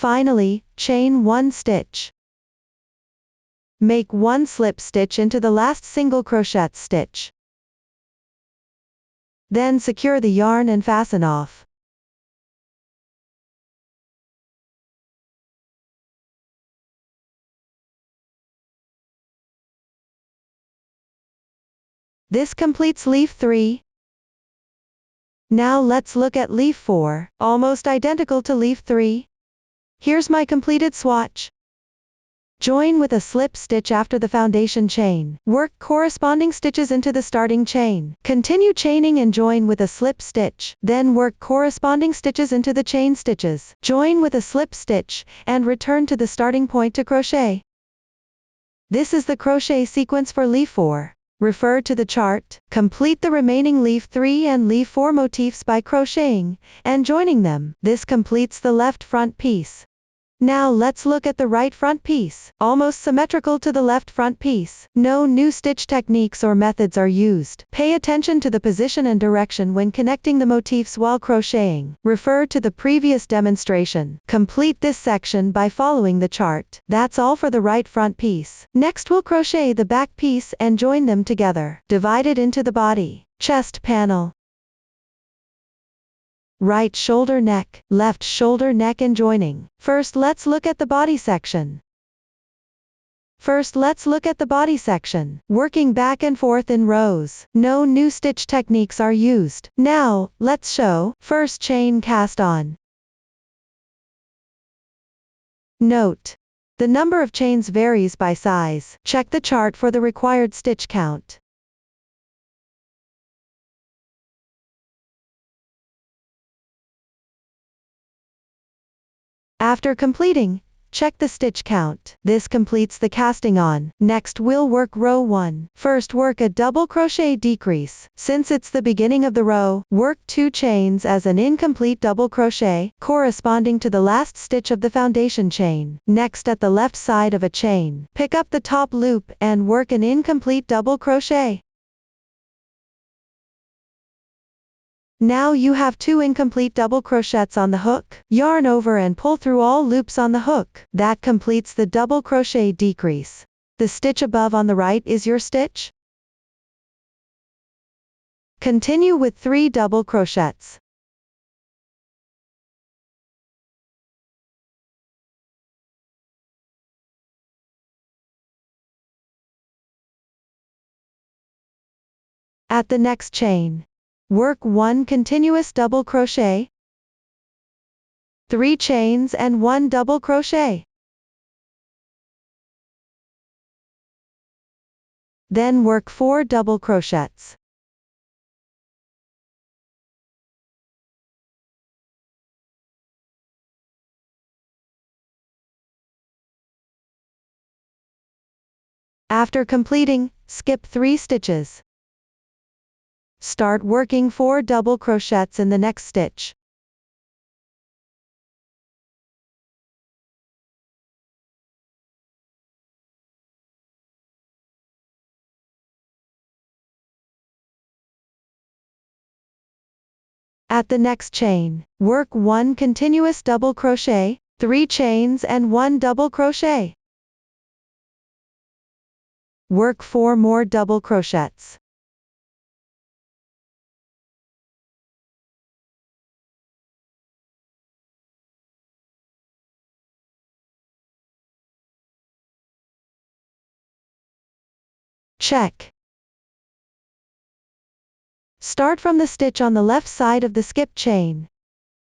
Finally, chain 1 stitch. Make 1 slip stitch into the last single crochet stitch. Then secure the yarn and fasten off. This completes leaf 3. Now let's look at leaf 4, almost identical to leaf 3. Here's my completed swatch. Join with a slip stitch after the foundation chain. Work corresponding stitches into the starting chain. Continue chaining and join with a slip stitch. Then work corresponding stitches into the chain stitches. Join with a slip stitch, and return to the starting point to crochet. This is the crochet sequence for leaf 4. Refer to the chart. Complete the remaining leaf 3 and leaf 4 motifs by crocheting and joining them. This completes the left front piece. Now let's look at the right front piece, almost symmetrical to the left front piece. No new stitch techniques or methods are used. Pay attention to the position and direction when connecting the motifs while crocheting. Refer to the previous demonstration. Complete this section by following the chart. That's all for the right front piece. Next we'll crochet the back piece and join them together. Divide it into the body, chest panel, right shoulder neck, left shoulder neck and joining. First let's look at the body section. Working back and forth in rows. No new stitch techniques are used. Now, let's show. First chain cast on. Note: the number of chains varies by size. Check the chart for the required stitch count. After completing, check the stitch count. This completes the casting on. Next we'll work row 1. First work a double crochet decrease. Since it's the beginning of the row, work 2 chains as an incomplete double crochet, corresponding to the last stitch of the foundation chain. Next at the left side of a chain, pick up the top loop and work an incomplete double crochet. Now you have 2 incomplete double crochets on the hook. Yarn over and pull through all loops on the hook. That completes the double crochet decrease. The stitch above on the right is your stitch. Continue with 3 double crochets. At the next chain, work 1 continuous double crochet, 3 chains and 1 double crochet. Then work 4 double crochets. After completing, skip 3 stitches. Start working 4 double crochets in the next stitch. At the next chain, work 1 continuous double crochet, 3 chains and 1 double crochet. Work 4 more double crochets. Check. Start from the stitch on the left side of the skipped chain.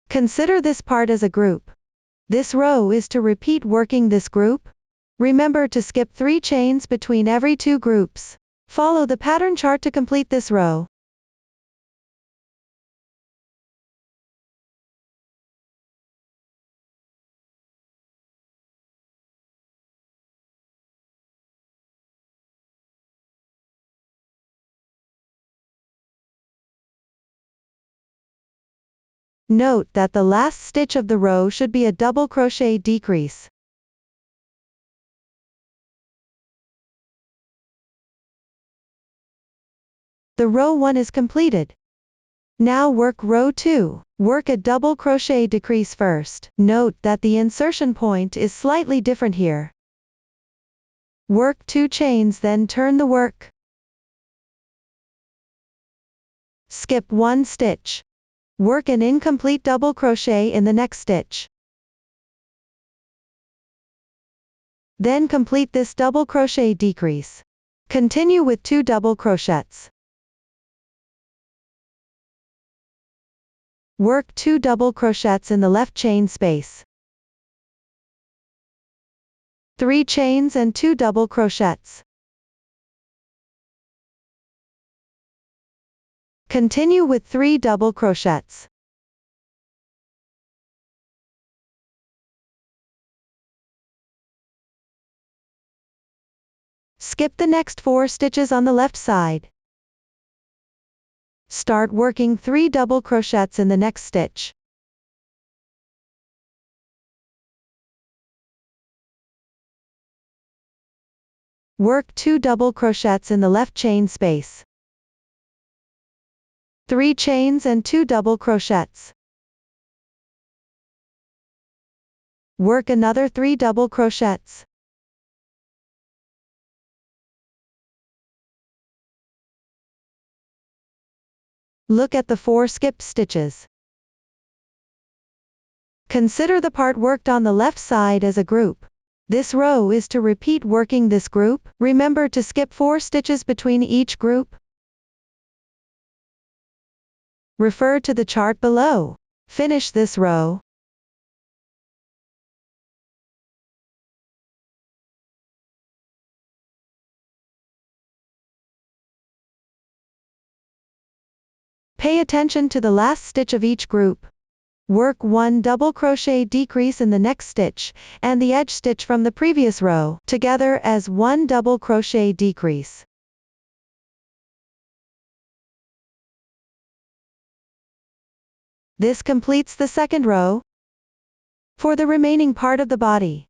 Consider this part as a group. This row is to repeat working this group. Remember to skip 3 chains between every 2 groups. Follow the pattern chart to complete this row. Note that the last stitch of the row should be a double crochet decrease. The row 1 is completed. Now work row 2. Work a double crochet decrease first. Note that the insertion point is slightly different here. Work 2 chains, then turn the work. Skip 1 stitch. Work an incomplete double crochet in the next stitch. Then complete this double crochet decrease. Continue with 2 double crochets. Work 2 double crochets in the left chain space. 3 chains and 2 double crochets. Continue with 3 double crochets. Skip the next 4 stitches on the left side. Start working 3 double crochets in the next stitch. Work 2 double crochets in the left chain space. 3 chains and 2 double crochets. Work another 3 double crochets. Look at the 4 skipped stitches. Consider the part worked on the left side as a group. This row is to repeat working this group. Remember to skip 4 stitches between each group. Refer to the chart below. Finish this row. Pay attention to the last stitch of each group. Work 1 double crochet decrease in the next stitch, and the edge stitch from the previous row, together as 1 double crochet decrease. This completes the second row. For the remaining part of the body,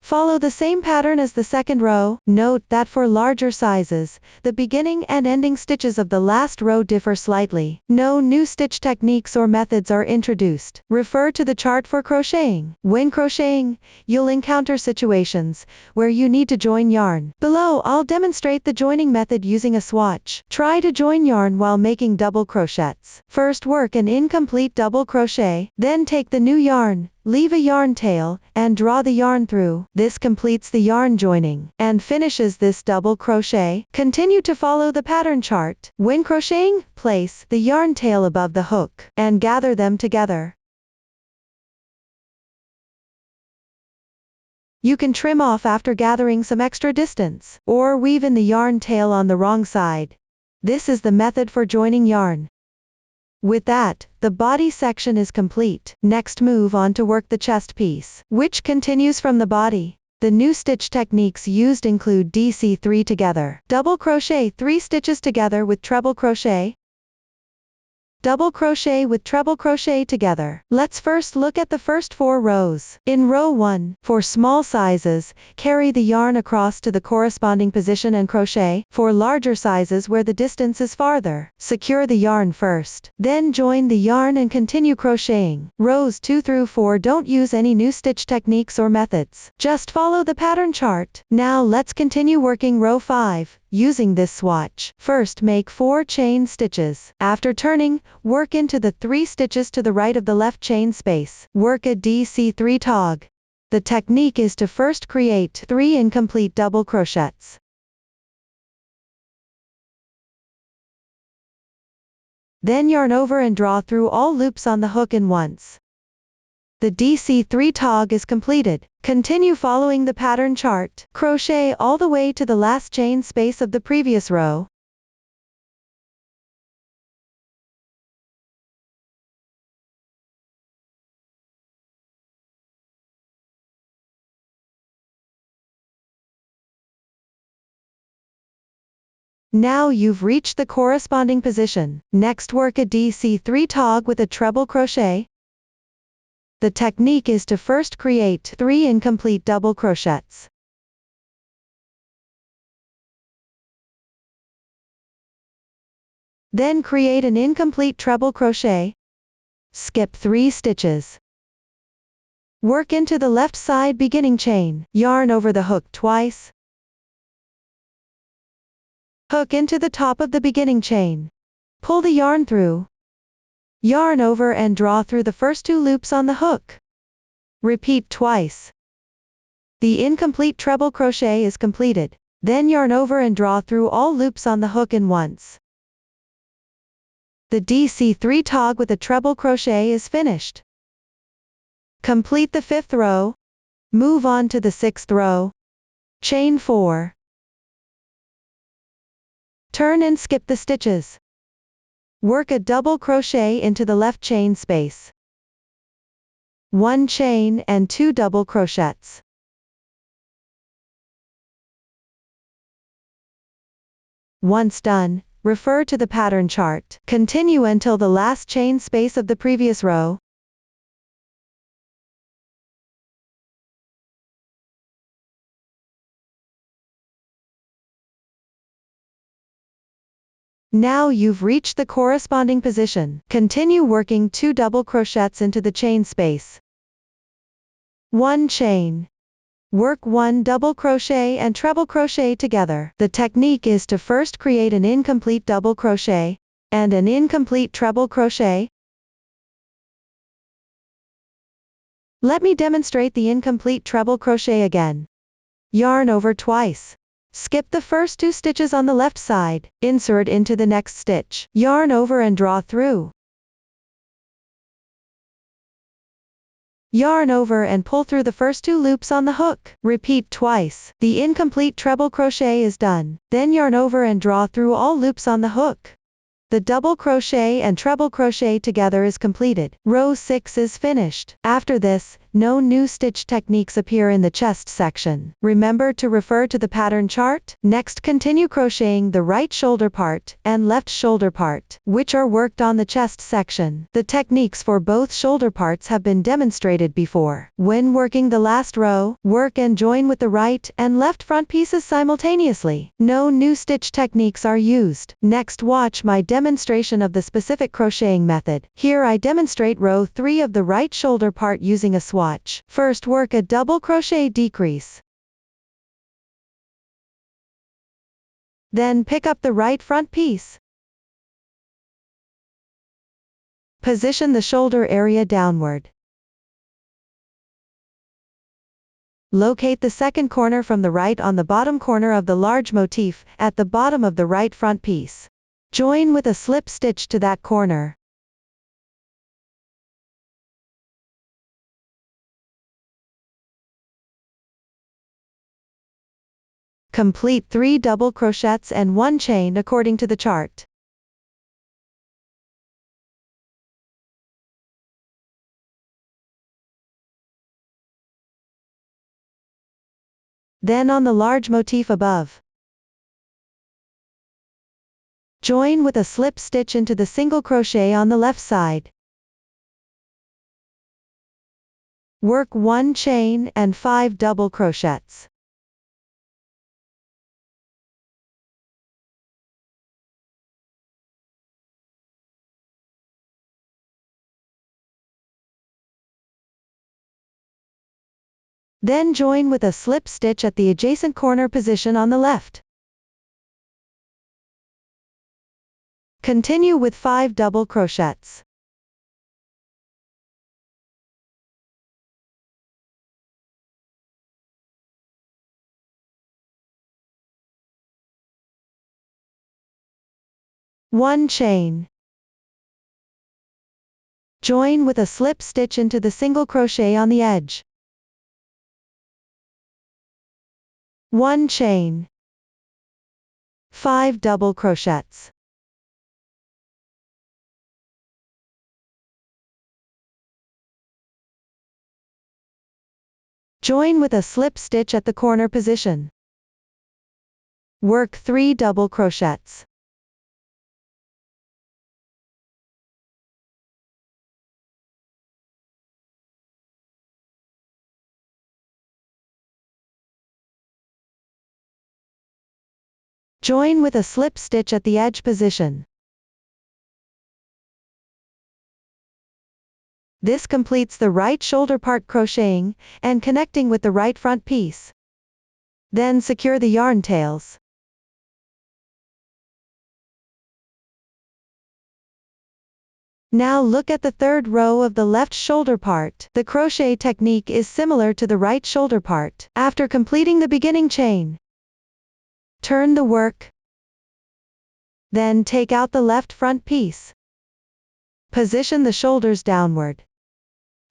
follow the same pattern as the second row. Note that for larger sizes, the beginning and ending stitches of the last row differ slightly. No new stitch techniques or methods are introduced. Refer to the chart for crocheting. When crocheting, you'll encounter situations where you need to join yarn. Below, I'll demonstrate the joining method using a swatch. Try to join yarn while making double crochets. First, work an incomplete double crochet, then take the new yarn, leave a yarn tail, and draw the yarn through. This completes the yarn joining and finishes this double crochet. Continue to follow the pattern chart. When crocheting, place the yarn tail above the hook and gather them together. You can trim off after gathering some extra distance, or weave in the yarn tail on the wrong side. This is the method for joining yarn. With that, the body section is complete. Next, move on to work the chest piece, which continues from the body. The new stitch techniques used include DC3 together, double crochet 3 stitches together with treble crochet, double crochet with treble crochet together. Let's first look at the first 4 rows. In row 1, for small sizes, carry the yarn across to the corresponding position and crochet. For larger sizes where the distance is farther, secure the yarn first. Then join the yarn and continue crocheting. Rows 2 through 4 don't use any new stitch techniques or methods. Just follow the pattern chart. Now let's continue working row 5. Using this swatch. First, make 4 chain stitches. After turning, work into the 3 stitches to the right of the left chain space. Work a DC3 tog. The technique is to first create 3 incomplete double crochets. Then yarn over and draw through all loops on the hook in once. The DC3 tog is completed. Continue following the pattern chart. Crochet all the way to the last chain space of the previous row. Now you've reached the corresponding position. Next, work a DC3 tog with a treble crochet. The technique is to first create 3 incomplete double crochets. Then create an incomplete treble crochet. Skip 3 stitches. Work into the left side beginning chain, yarn over the hook twice. Hook into the top of the beginning chain. Pull the yarn through. Yarn over and draw through the first 2 loops on the hook. Repeat twice. The incomplete treble crochet is completed. Then yarn over and draw through all loops on the hook in once. The DC3 tog with a treble crochet is finished. Complete the 5th row. Move on to the 6th row. Chain 4. Turn and skip the stitches. Work a double crochet into the left chain space. 1 chain and 2 double crochets. Once done, refer to the pattern chart. Continue until the last chain space of the previous row. Now you've reached the corresponding position. Continue working 2 double crochets into the chain space. 1 chain. Work 1 double crochet and treble crochet together. The technique is to first create an incomplete double crochet and an incomplete treble crochet. Let me demonstrate the incomplete treble crochet again. Yarn over twice. Skip the first 2 stitches on the left side, insert into the next stitch, yarn over and draw through. Yarn over and pull through the first 2 loops on the hook. Repeat twice. The incomplete treble crochet is done. Then yarn over and draw through all loops on the hook. The double crochet and treble crochet together is completed. Row 6 is finished. After this, no new stitch techniques appear in the chest section. Remember to refer to the pattern chart. Next, continue crocheting the right shoulder part and left shoulder part, which are worked on the chest section. The techniques for both shoulder parts have been demonstrated before. When working the last row, work and join with the right and left front pieces simultaneously. No new stitch techniques are used. Next, watch my demonstration of the specific crocheting method. Here I demonstrate row 3 of the right shoulder part using a swatch. First, work a double crochet decrease. Then pick up the right front piece. Position the shoulder area downward. Locate the second corner from the right on the bottom corner of the large motif, at the bottom of the right front piece. Join with a slip stitch to that corner. Complete 3 double crochets and 1 chain according to the chart. Then on the large motif above, join with a slip stitch into the single crochet on the left side. Work 1 chain and 5 double crochets. Then join with a slip stitch at the adjacent corner position on the left. Continue with 5 double crochets. One chain. Join with a slip stitch into the single crochet on the edge. 1 chain. 5 double crochets. Join with a slip stitch at the corner position. Work 3 double crochets. Join with a slip stitch at the edge position. This completes the right shoulder part crocheting and connecting with the right front piece. Then secure the yarn tails. Now look at the third row of the left shoulder part. The crochet technique is similar to the right shoulder part. After completing the beginning chain, turn the work. Then take out the left front piece. Position the shoulders downward.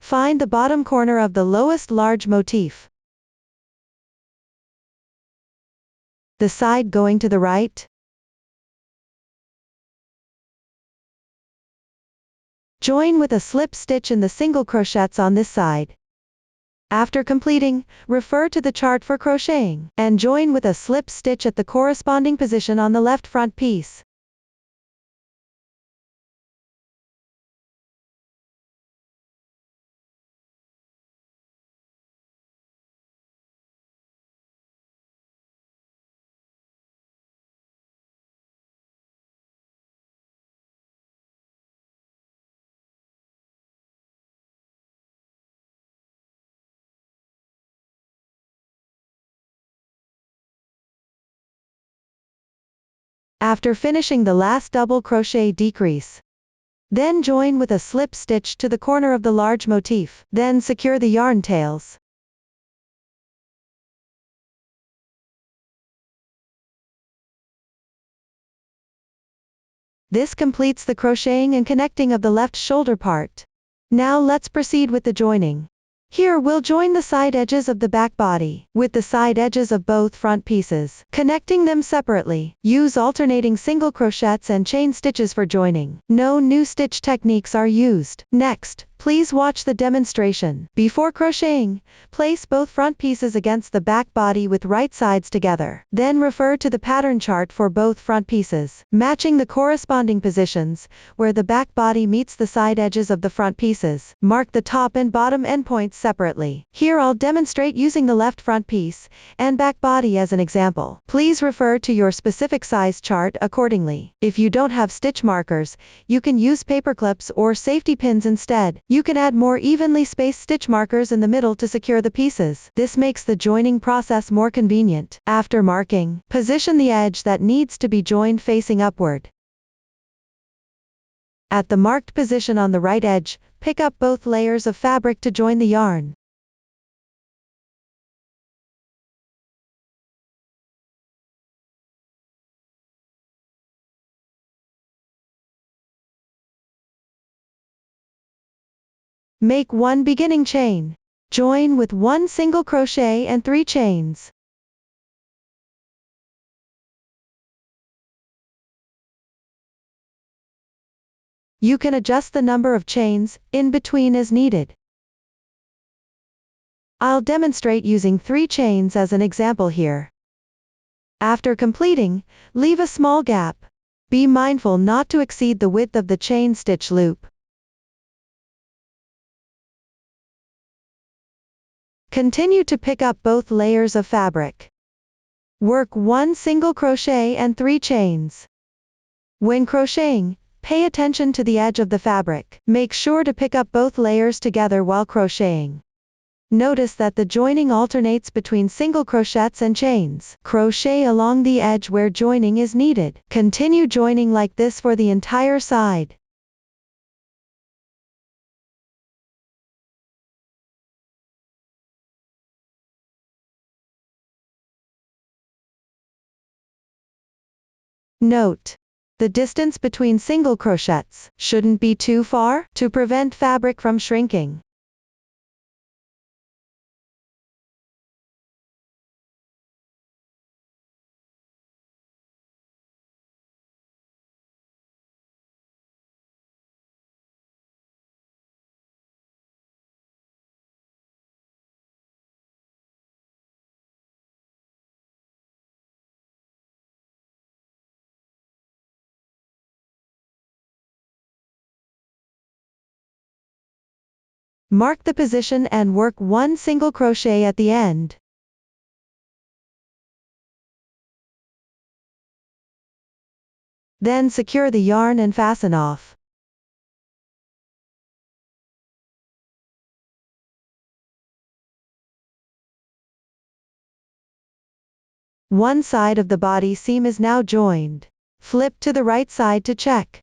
Find the bottom corner of the lowest large motif. The side going to the right. Join with a slip stitch in the single crochets on this side. After completing, refer to the chart for crocheting, and join with a slip stitch at the corresponding position on the left front piece. After finishing the last double crochet decrease, then join with a slip stitch to the corner of the large motif, then secure the yarn tails. This completes the crocheting and connecting of the left shoulder part. Now let's proceed with the joining. Here we'll join the side edges of the back body with the side edges of both front pieces, connecting them separately. Use alternating single crochets and chain stitches for joining. No new stitch techniques are used. Next, please watch the demonstration. Before crocheting, place both front pieces against the back body with right sides together. Then refer to the pattern chart for both front pieces, matching the corresponding positions where the back body meets the side edges of the front pieces. Mark the top and bottom endpoints separately. Here I'll demonstrate using the left front piece and back body as an example. Please refer to your specific size chart accordingly. If you don't have stitch markers, you can use paper clips or safety pins instead. You can add more evenly spaced stitch markers in the middle to secure the pieces. This makes the joining process more convenient. After marking, position the edge that needs to be joined facing upward. At the marked position on the right edge, pick up both layers of fabric to join the yarn. Make one beginning chain. Join with one single crochet and 3 chains. You can adjust the number of chains in between as needed. I'll demonstrate using 3 chains as an example here. After completing, leave a small gap. Be mindful not to exceed the width of the chain stitch loop. Continue to pick up both layers of fabric. Work one single crochet and 3 chains. When crocheting, pay attention to the edge of the fabric. Make sure to pick up both layers together while crocheting. Notice that the joining alternates between single crochets and chains. Crochet along the edge where joining is needed. Continue joining like this for the entire side. Note: the distance between single crochets shouldn't be too far to prevent fabric from shrinking. Mark the position and work one single crochet at the end. Then secure the yarn and fasten off. One side of the body seam is now joined. Flip to the right side to check.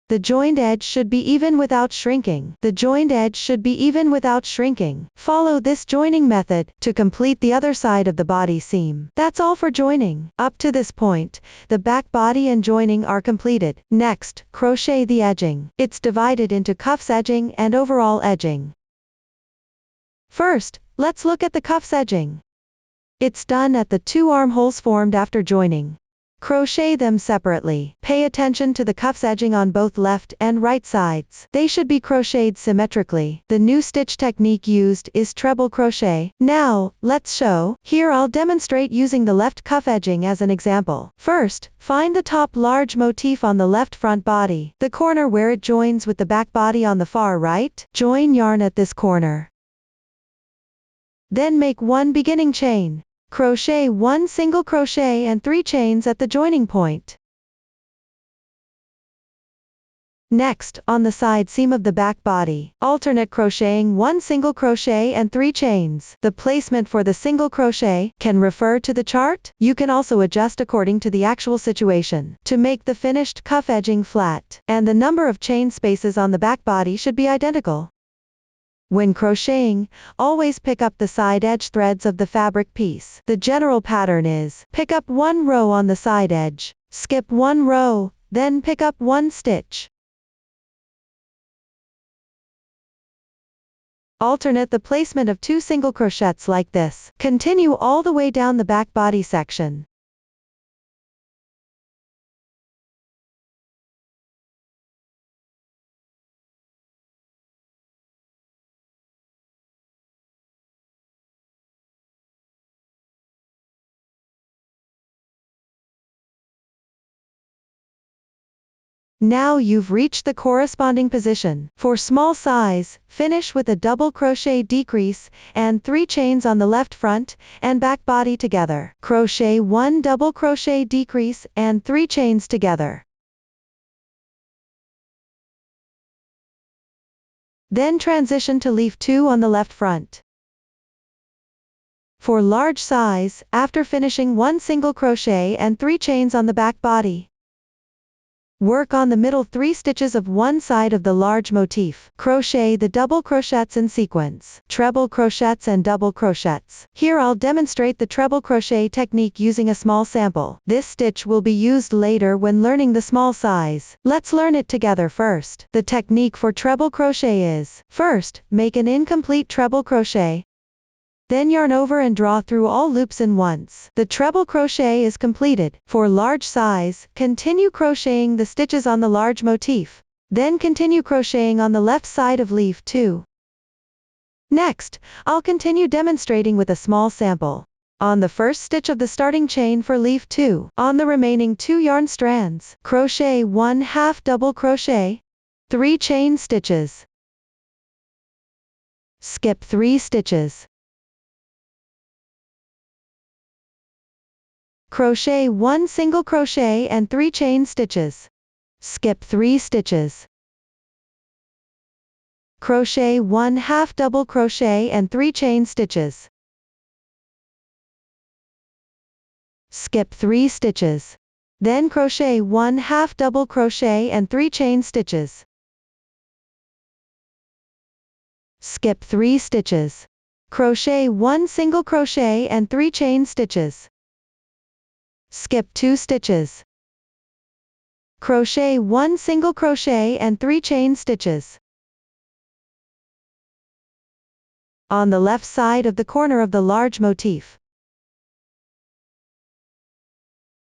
The joined edge should be even without shrinking. The joined edge should be even without shrinking. Follow this joining method to complete the other side of the body seam. That's all for joining. Up to this point, the back body and joining are completed. Next, crochet the edging. It's divided into cuffs edging and overall edging. First, let's look at the cuffs edging. It's done at the 2 armholes formed after joining. Crochet them separately. Pay attention to the cuffs edging on both left and right sides. They should be crocheted symmetrically. The new stitch technique used is treble crochet. Now, let's show. Here I'll demonstrate using the left cuff edging as an example. First, find the top large motif on the left front body, the corner where it joins with the back body on the far right. Join yarn at this corner. Then make 1 beginning chain. Crochet 1 single crochet and 3 chains at the joining point. Next, on the side seam of the back body, alternate crocheting 1 single crochet and 3 chains. The placement for the single crochet can refer to the chart. You can also adjust according to the actual situation to make the finished cuff edging flat, and the number of chain spaces on the back body should be identical. When crocheting, always pick up the side edge threads of the fabric piece. The general pattern is, pick up 1 row on the side edge, skip 1 row, then pick up 1 stitch. Alternate the placement of 2 single crochets like this. Continue all the way down the back body section. Now you've reached the corresponding position. For small size, finish with a double crochet decrease, and 3 chains on the left front and back body together. Crochet 1 double crochet decrease, and 3 chains together. Then transition to leaf 2 on the left front. For large size, after finishing 1 single crochet and 3 chains on the back body, work on the middle 3 stitches of one side of the large motif. Crochet the double crochets in sequence. Treble crochets and double crochets. Here I'll demonstrate the treble crochet technique using a small sample. This stitch will be used later when learning the small size. Let's learn it together first. The technique for treble crochet is, first, make an incomplete treble crochet. Then yarn over and draw through all loops in once. The treble crochet is completed. For large size, continue crocheting the stitches on the large motif. Then continue crocheting on the left side of leaf 2. Next, I'll continue demonstrating with a small sample. On the first stitch of the starting chain for leaf 2, on the remaining 2 yarn strands, crochet 1/2 double crochet, 3 chain stitches. Skip 3 stitches. Crochet 1 single crochet and 3 chain stitches. Skip 3 stitches. Crochet 1/2 double crochet and 3 chain stitches. Skip 3 stitches. Then crochet 1/2 double crochet and 3 chain stitches. Skip 3 stitches. Crochet 1 single crochet and 3 chain stitches. Skip 2 stitches. Crochet 1 single crochet and 3 chain stitches. On the left side of the corner of the large motif,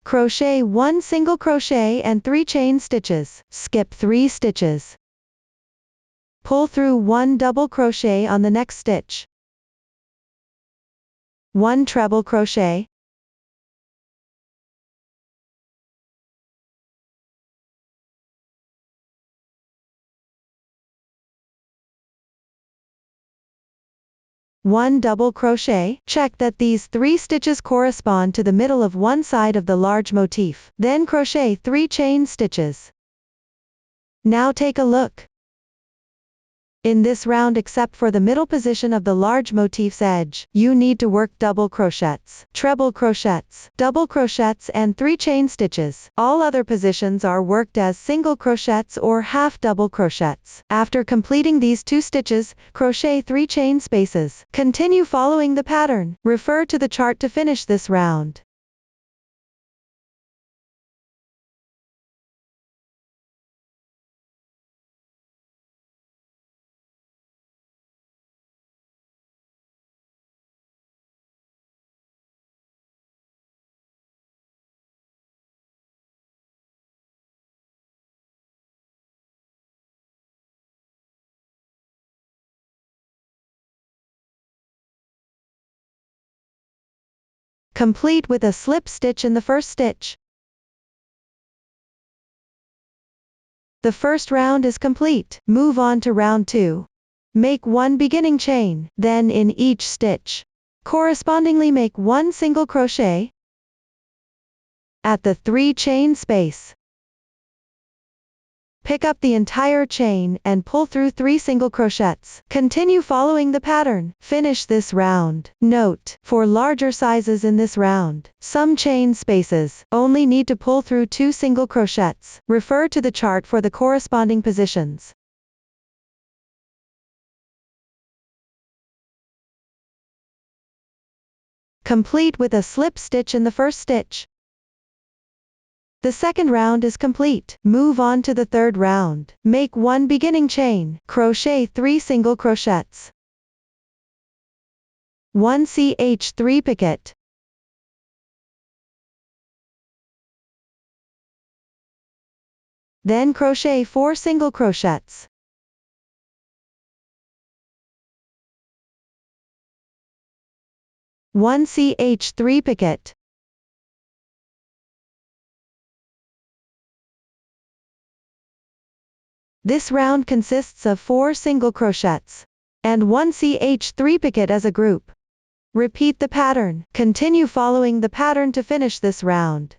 crochet 1 single crochet and 3 chain stitches. Skip 3 stitches. Pull through 1 double crochet on the next stitch. 1 treble crochet. 1 double crochet. Check that these 3 stitches correspond to the middle of one side of the large motif. Then crochet 3 chain stitches. Now take a look. In this round, except for the middle position of the large motif's edge, you need to work double crochets, treble crochets, double crochets and 3 chain stitches. All other positions are worked as single crochets or half double crochets. After completing these 2 stitches, crochet 3 chain spaces. Continue following the pattern. Refer to the chart to finish this round. Complete with a slip stitch in the first stitch. The first round is complete. Move on to round 2. Make 1 beginning chain, then in each stitch, correspondingly make 1 single crochet at the 3 chain space. Pick up the entire chain and pull through 3 single crochets. Continue following the pattern. Finish this round. Note, for larger sizes in this round, some chain spaces only need to pull through 2 single crochets. Refer to the chart for the corresponding positions. Complete with a slip stitch in the first stitch. The second round is complete. Move on to the third round. Make 1 beginning chain, crochet 3 single crochets. 1 ch3 picket. Then crochet 4 single crochets. 1 ch3 picket. This round consists of 4 single crochets and 1 ch3 picket as a group. Repeat the pattern. Continue following the pattern to finish this round.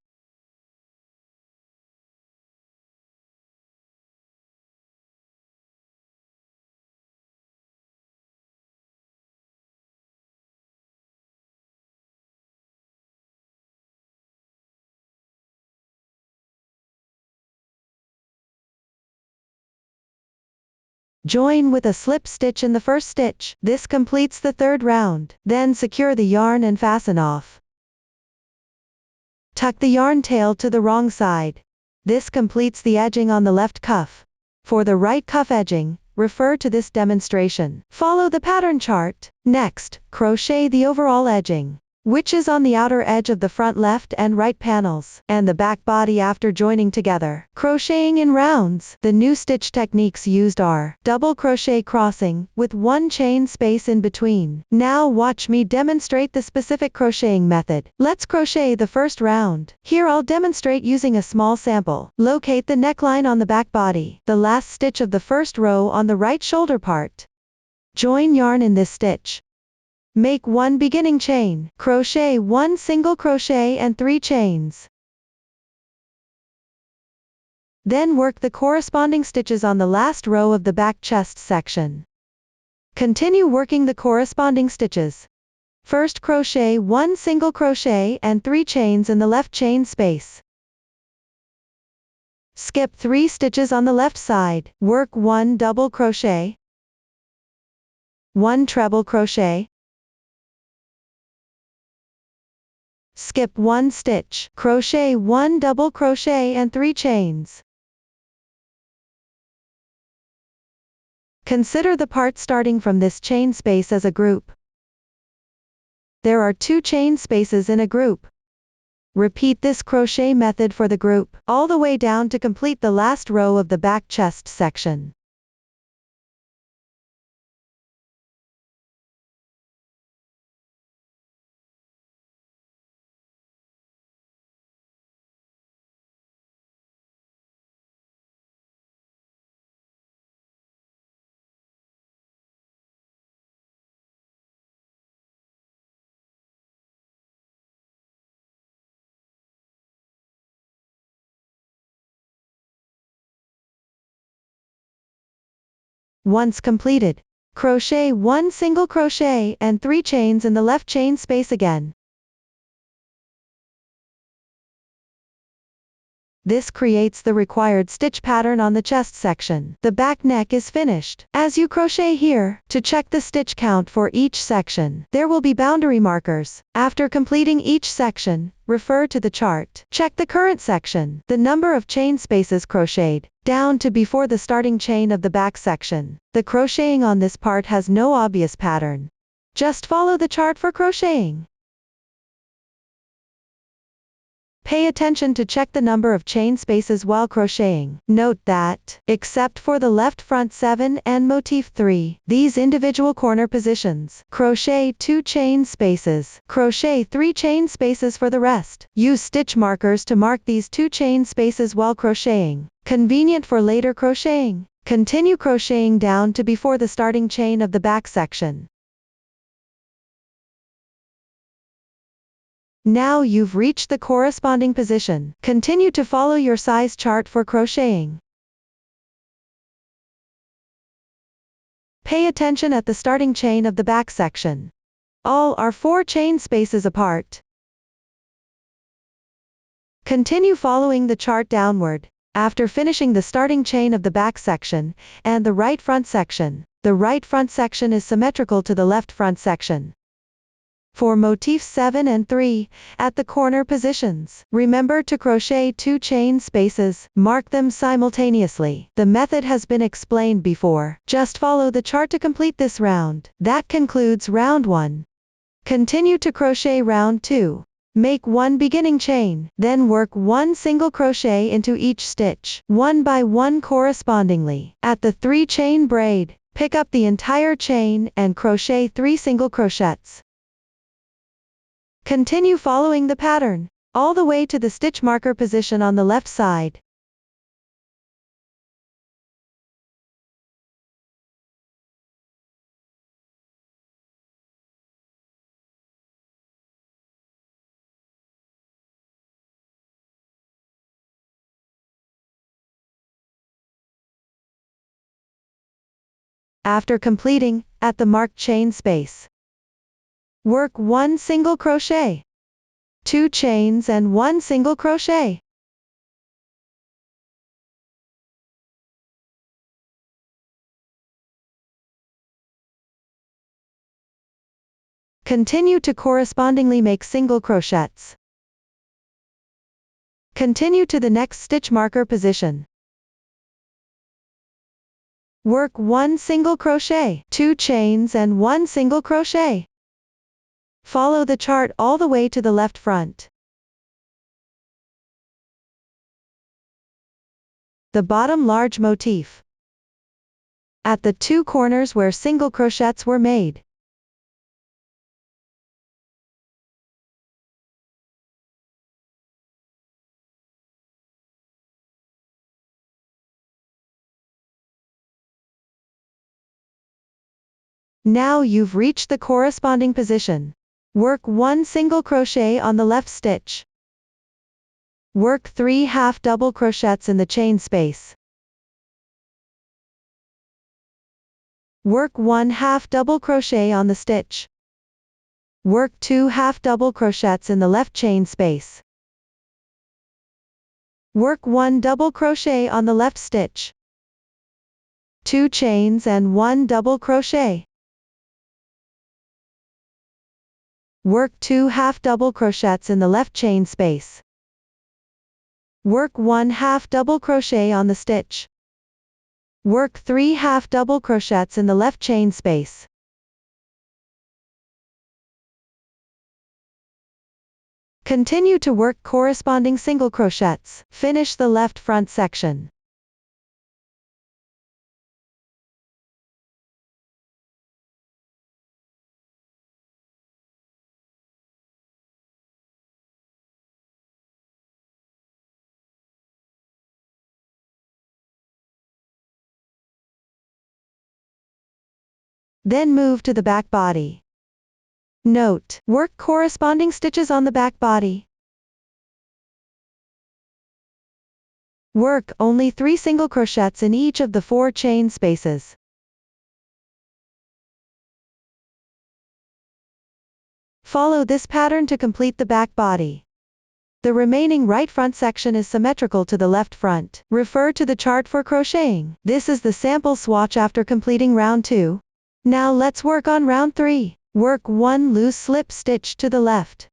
Join with a slip stitch in the first stitch. This completes the third round. Then secure the yarn and fasten off. Tuck the yarn tail to the wrong side. This completes the edging on the left cuff. For the right cuff edging, refer to this demonstration. Follow the pattern chart. Next, crochet the overall edging, which is on the outer edge of the front left and right panels, and the back body after joining together. Crocheting in rounds. The new stitch techniques used are double crochet crossing, with 1 chain space in between. Now watch me demonstrate the specific crocheting method. Let's crochet the first round. Here I'll demonstrate using a small sample. Locate the neckline on the back body, the last stitch of the first row on the right shoulder part. Join yarn in this stitch. Make 1 beginning chain, crochet 1 single crochet and 3 chains. Then work the corresponding stitches on the last row of the back chest section. Continue working the corresponding stitches. First crochet 1 single crochet and 3 chains in the left chain space. Skip 3 stitches on the left side. Work 1 double crochet, 1 treble crochet. Skip 1 stitch, crochet 1 double crochet and 3 chains. Consider the part starting from this chain space as a group. There are 2 chain spaces in a group. Repeat this crochet method for the group, all the way down to complete the last row of the back chest section. Once completed, crochet 1 single crochet and 3 chains in the left chain space again. This creates the required stitch pattern on the chest section. The back neck is finished. As you crochet here, to check the stitch count for each section, there will be boundary markers. After completing each section, refer to the chart. Check the current section, the number of chain spaces crocheted, down to before the starting chain of the back section. The crocheting on this part has no obvious pattern. Just follow the chart for crocheting. Pay attention to check the number of chain spaces while crocheting. Note that, except for the left front 7 and motif 3, these individual corner positions, crochet 2 chain spaces, crochet 3 chain spaces for the rest. Use stitch markers to mark these 2 chain spaces while crocheting. Convenient for later crocheting. Continue crocheting down to before the starting chain of the back section. Now you've reached the corresponding position. Continue to follow your size chart for crocheting. Pay attention at the starting chain of the back section. All are 4 chain spaces apart. Continue following the chart downward. After finishing the starting chain of the back section and the right front section, the right front section is symmetrical to the left front section. For motifs 7 and 3, at the corner positions, remember to crochet 2 chain spaces, mark them simultaneously. The method has been explained before. Just follow the chart to complete this round. That concludes round 1. Continue to crochet round 2. Make 1 beginning chain, then work 1 single crochet into each stitch, 1 by 1 correspondingly. At the 3 chain braid, pick up the entire chain and crochet 3 single crochets. Continue following the pattern, all the way to the stitch marker position on the left side. After completing, at the marked chain space, work 1 single crochet, 2 chains and 1 single crochet. Continue to correspondingly make single crochets. Continue to the next stitch marker position. Work 1 single crochet, 2 chains and 1 single crochet. Follow the chart all the way to the left front. The bottom large motif. At the 2 corners where single crochets were made. Now you've reached the corresponding position. Work 1 single crochet on the left stitch. Work 3 half double crochets in the chain space. Work 1 half double crochet on the stitch. Work 2 half double crochets in the left chain space. Work 1 double crochet on the left stitch. 2 chains and 1 double crochet. Work 2 half double crochets in the left chain space. Work 1 half double crochet on the stitch. Work 3 half double crochets in the left chain space. Continue to work corresponding single crochets. Finish the left front section. Then move to the back body. Note, work corresponding stitches on the back body. Work only 3 single crochets in each of the 4 chain spaces. Follow this pattern to complete the back body. The remaining right front section is symmetrical to the left front. Refer to the chart for crocheting. This is the sample swatch after completing round 2. Now let's work on round 3. Work 1 loose slip stitch to the left.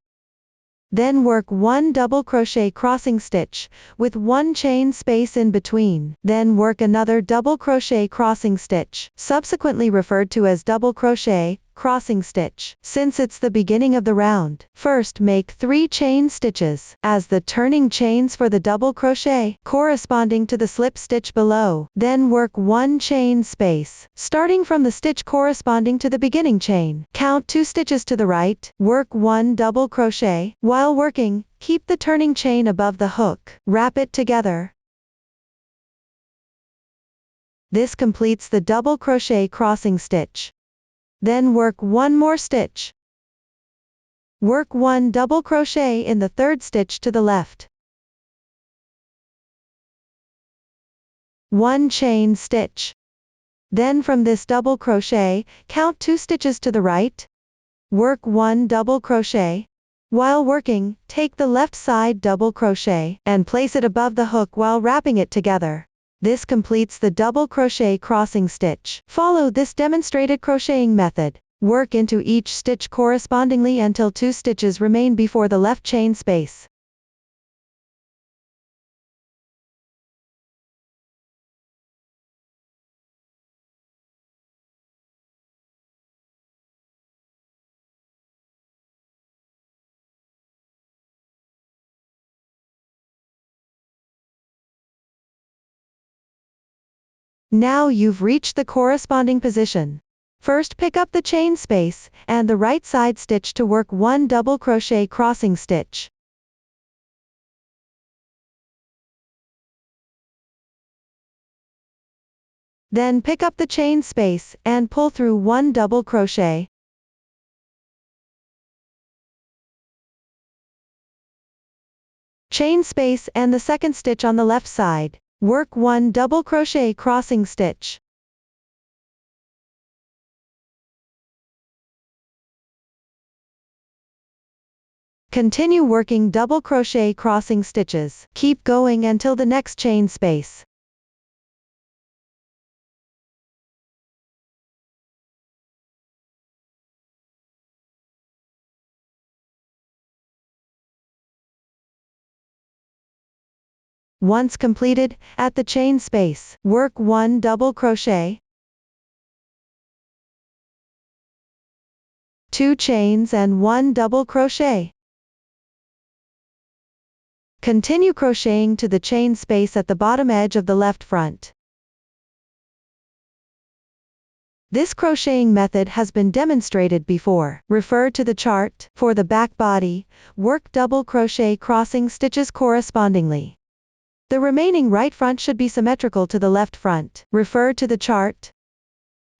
Then work 1 double crochet crossing stitch, with 1 chain space in between. Then work another double crochet crossing stitch, subsequently referred to as double crochet crossing stitch, since it's the beginning of the round. First make 3 chain stitches, as the turning chains for the double crochet, corresponding to the slip stitch below. Then work 1 chain space, starting from the stitch corresponding to the beginning chain. Count 2 stitches to the right, work 1 double crochet. While working, keep the turning chain above the hook. Wrap it together. This completes the double crochet crossing stitch. Then work 1 more stitch. Work 1 double crochet in the 3rd stitch to the left. 1 chain stitch. Then from this double crochet, count 2 stitches to the right. Work 1 double crochet. While working, take the left side double crochet and place it above the hook while wrapping it together. This completes the double crochet crossing stitch. Follow this demonstrated crocheting method. Work into each stitch correspondingly until 2 stitches remain before the left chain space. Now you've reached the corresponding position. First pick up the chain space, and the right side stitch to work 1 double crochet crossing stitch. Then pick up the chain space, and pull through 1 double crochet. Chain space and the second stitch on the left side. Work 1 double crochet crossing stitch. Continue working double crochet crossing stitches. Keep going until the next chain space. Once completed, at the chain space, work 1 double crochet, 2 chains and 1 double crochet. Continue crocheting to the chain space at the bottom edge of the left front. This crocheting method has been demonstrated before. Refer to the chart. For the back body, work double crochet crossing stitches correspondingly. The remaining right front should be symmetrical to the left front. Refer to the chart.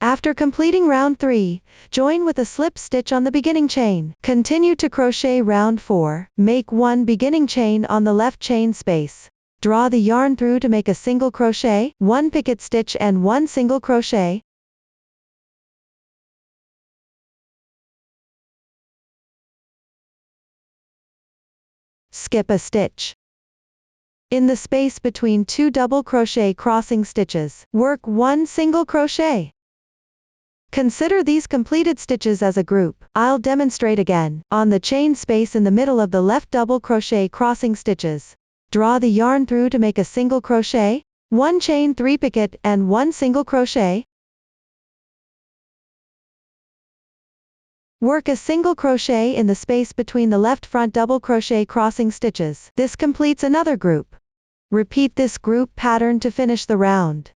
After completing round 3, join with a slip stitch on the beginning chain. Continue to crochet round 4. Make 1 beginning chain on the left chain space. Draw the yarn through to make a single crochet, 1 picket stitch and 1 single crochet. Skip a stitch. In the space between 2 double crochet crossing stitches, work 1 single crochet. Consider these completed stitches as a group. I'll demonstrate again. On the chain space in the middle of the left double crochet crossing stitches, draw the yarn through to make a single crochet, 1 chain 3 picket and 1 single crochet. Work a single crochet in the space between the left front double crochet crossing stitches. This completes another group. Repeat this group pattern to finish the round.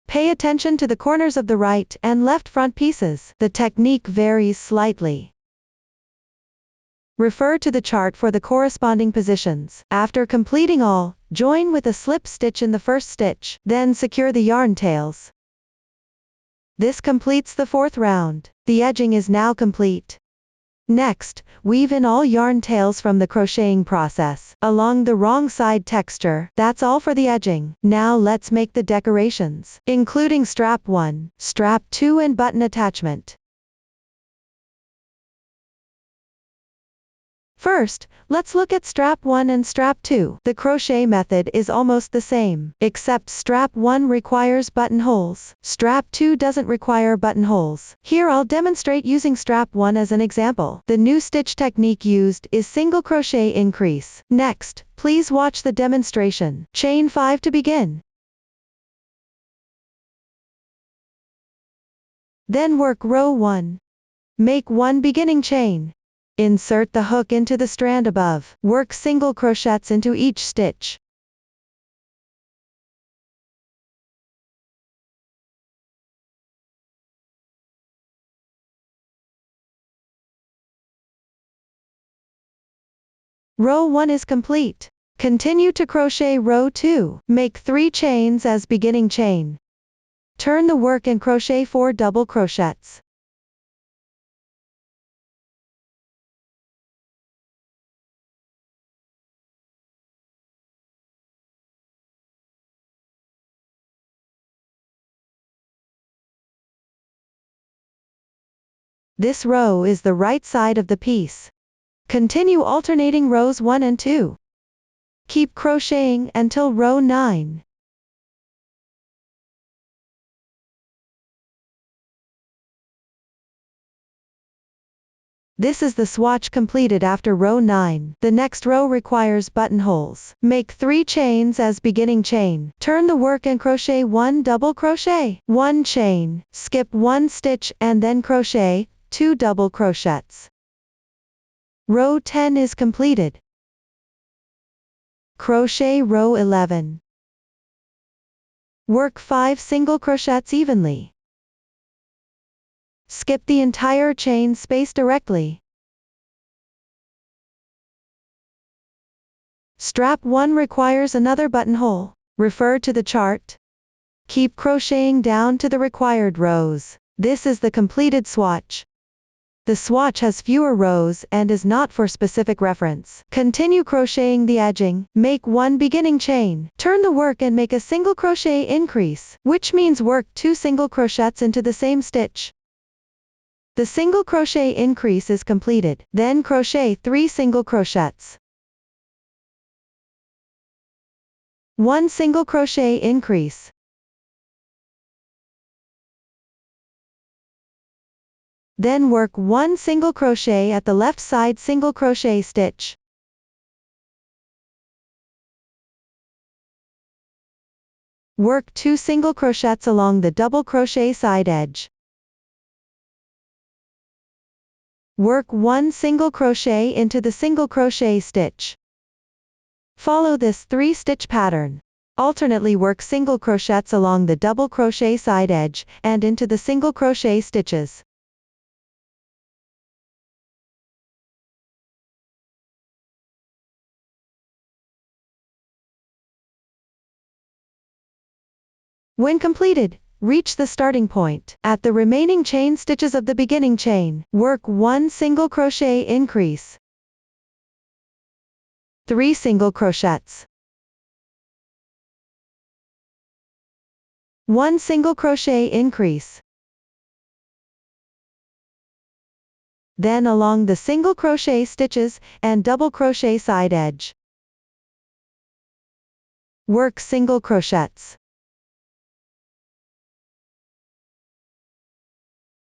Pay attention to the corners of the right and left front pieces. The technique varies slightly. Refer to the chart for the corresponding positions. After completing all, join with a slip stitch in the first stitch, then secure the yarn tails. This completes the 4th round. The edging is now complete. Next, weave in all yarn tails from the crocheting process, along the wrong side texture. That's all for the edging. Now let's make the decorations, including strap 1, strap 2 and button attachment. First, let's look at strap 1 and strap 2. The crochet method is almost the same, except strap 1 requires buttonholes. Strap 2 doesn't require buttonholes. Here I'll demonstrate using strap 1 as an example. The new stitch technique used is single crochet increase. Next, please watch the demonstration. Chain 5 to begin. Then work row 1. Make 1 beginning chain. Insert the hook into the strand above. Work single crochets into each stitch. Row 1 is complete. Continue to crochet row 2. Make 3 chains as beginning chain. Turn the work and crochet 4 double crochets. This row is the right side of the piece. Continue alternating rows 1 and 2. Keep crocheting until row 9. This is the swatch completed after row 9. The next row requires buttonholes. Make 3 chains as beginning chain. Turn the work and crochet 1 double crochet. 1 chain. Skip 1 stitch and then crochet 2 double crochets. Row 10 is completed. Crochet row 11. Work 5 single crochets evenly. Skip the entire chain space directly. Strap 1 requires another buttonhole. Refer to the chart. Keep crocheting down to the required rows. This is the completed swatch. The swatch has fewer rows and is not for specific reference. Continue crocheting the edging. Make 1 beginning chain. Turn the work and make a single crochet increase, which means work 2 single crochets into the same stitch. The single crochet increase is completed. Then crochet 3 single crochets. 1 single crochet increase. Then work 1 single crochet at the left side single crochet stitch. Work 2 single crochets along the double crochet side edge. Work 1 single crochet into the single crochet stitch. Follow this 3-stitch pattern. Alternately work single crochets along the double crochet side edge and into the single crochet stitches. When completed, reach the starting point. At the remaining chain stitches of the beginning chain, work 1 single crochet increase. 3 single crochets. 1 single crochet increase. Then along the single crochet stitches and double crochet side edge. Work single crochets.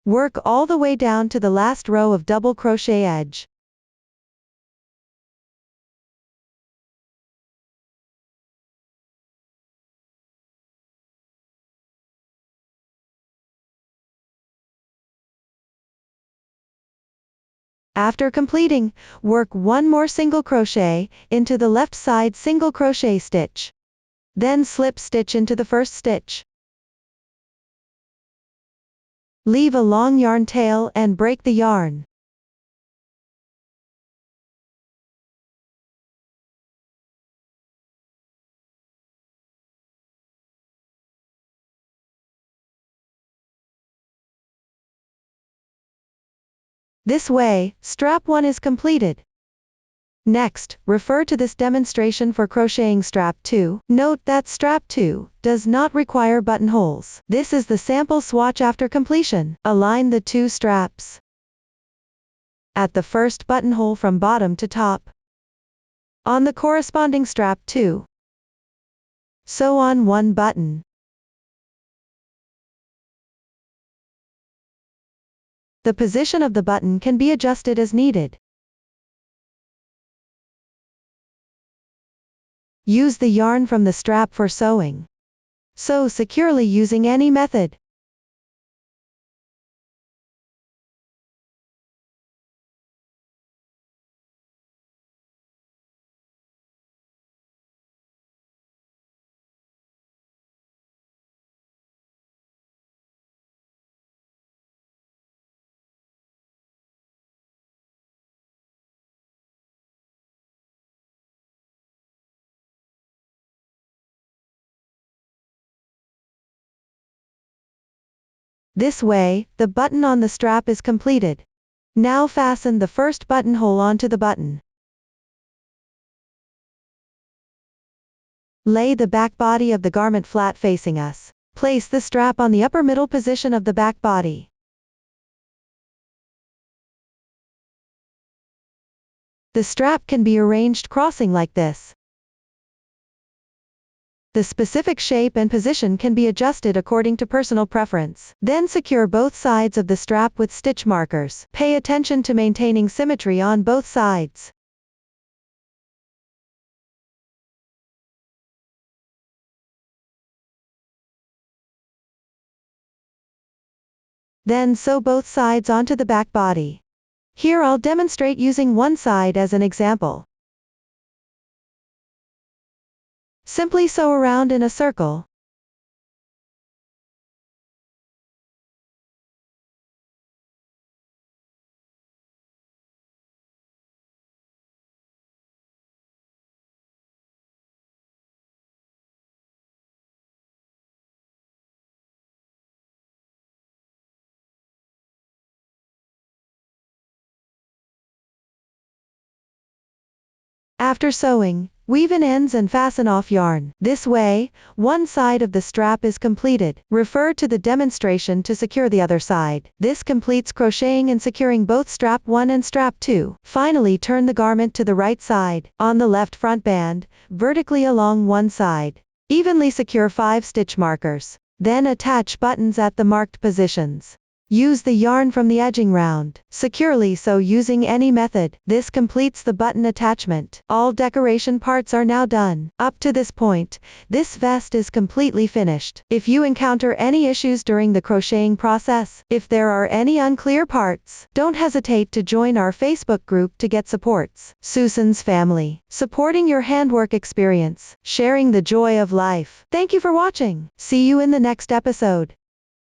Work all the way down to the last row of double crochet edge. After completing, work 1 more single crochet into the left side single crochet stitch. Then slip stitch into the first stitch. Leave a long yarn tail and break the yarn. This way, strap 1 is completed. Next, refer to this demonstration for crocheting strap 2. Note that strap 2 does not require buttonholes. This is the sample swatch after completion. Align the 2 straps. at the first buttonhole from bottom to top. On the corresponding strap 2. Sew on one button. The position of the button can be adjusted as needed. Use the yarn from the strap for sewing. Sew securely using any method. This way, the button on the strap is completed. Now fasten the first buttonhole onto the button. Lay the back body of the garment flat facing us. Place the strap on the upper middle position of the back body. The strap can be arranged crossing like this. The specific shape and position can be adjusted according to personal preference. Then secure both sides of the strap with stitch markers. Pay attention to maintaining symmetry on both sides. Then sew both sides onto the back body. Here I'll demonstrate using one side as an example. Simply sew around in a circle. After sewing, weave in ends and fasten off yarn. This way, one side of the strap is completed. Refer to the demonstration to secure the other side. This completes crocheting and securing both strap 1 and strap 2. Finally, turn the garment to the right side. On the left front band, vertically along one side. Evenly secure 5 stitch markers. Then attach buttons at the marked positions. Use the yarn from the edging round. Securely sew using any method. This completes the button attachment. All decoration parts are now done. Up to this point, this vest is completely finished. If you encounter any issues during the crocheting process, if there are any unclear parts, don't hesitate to join our Facebook group to get supports. Susan's Family. Supporting your handwork experience. Sharing the joy of life. Thank you for watching. See you in the next episode.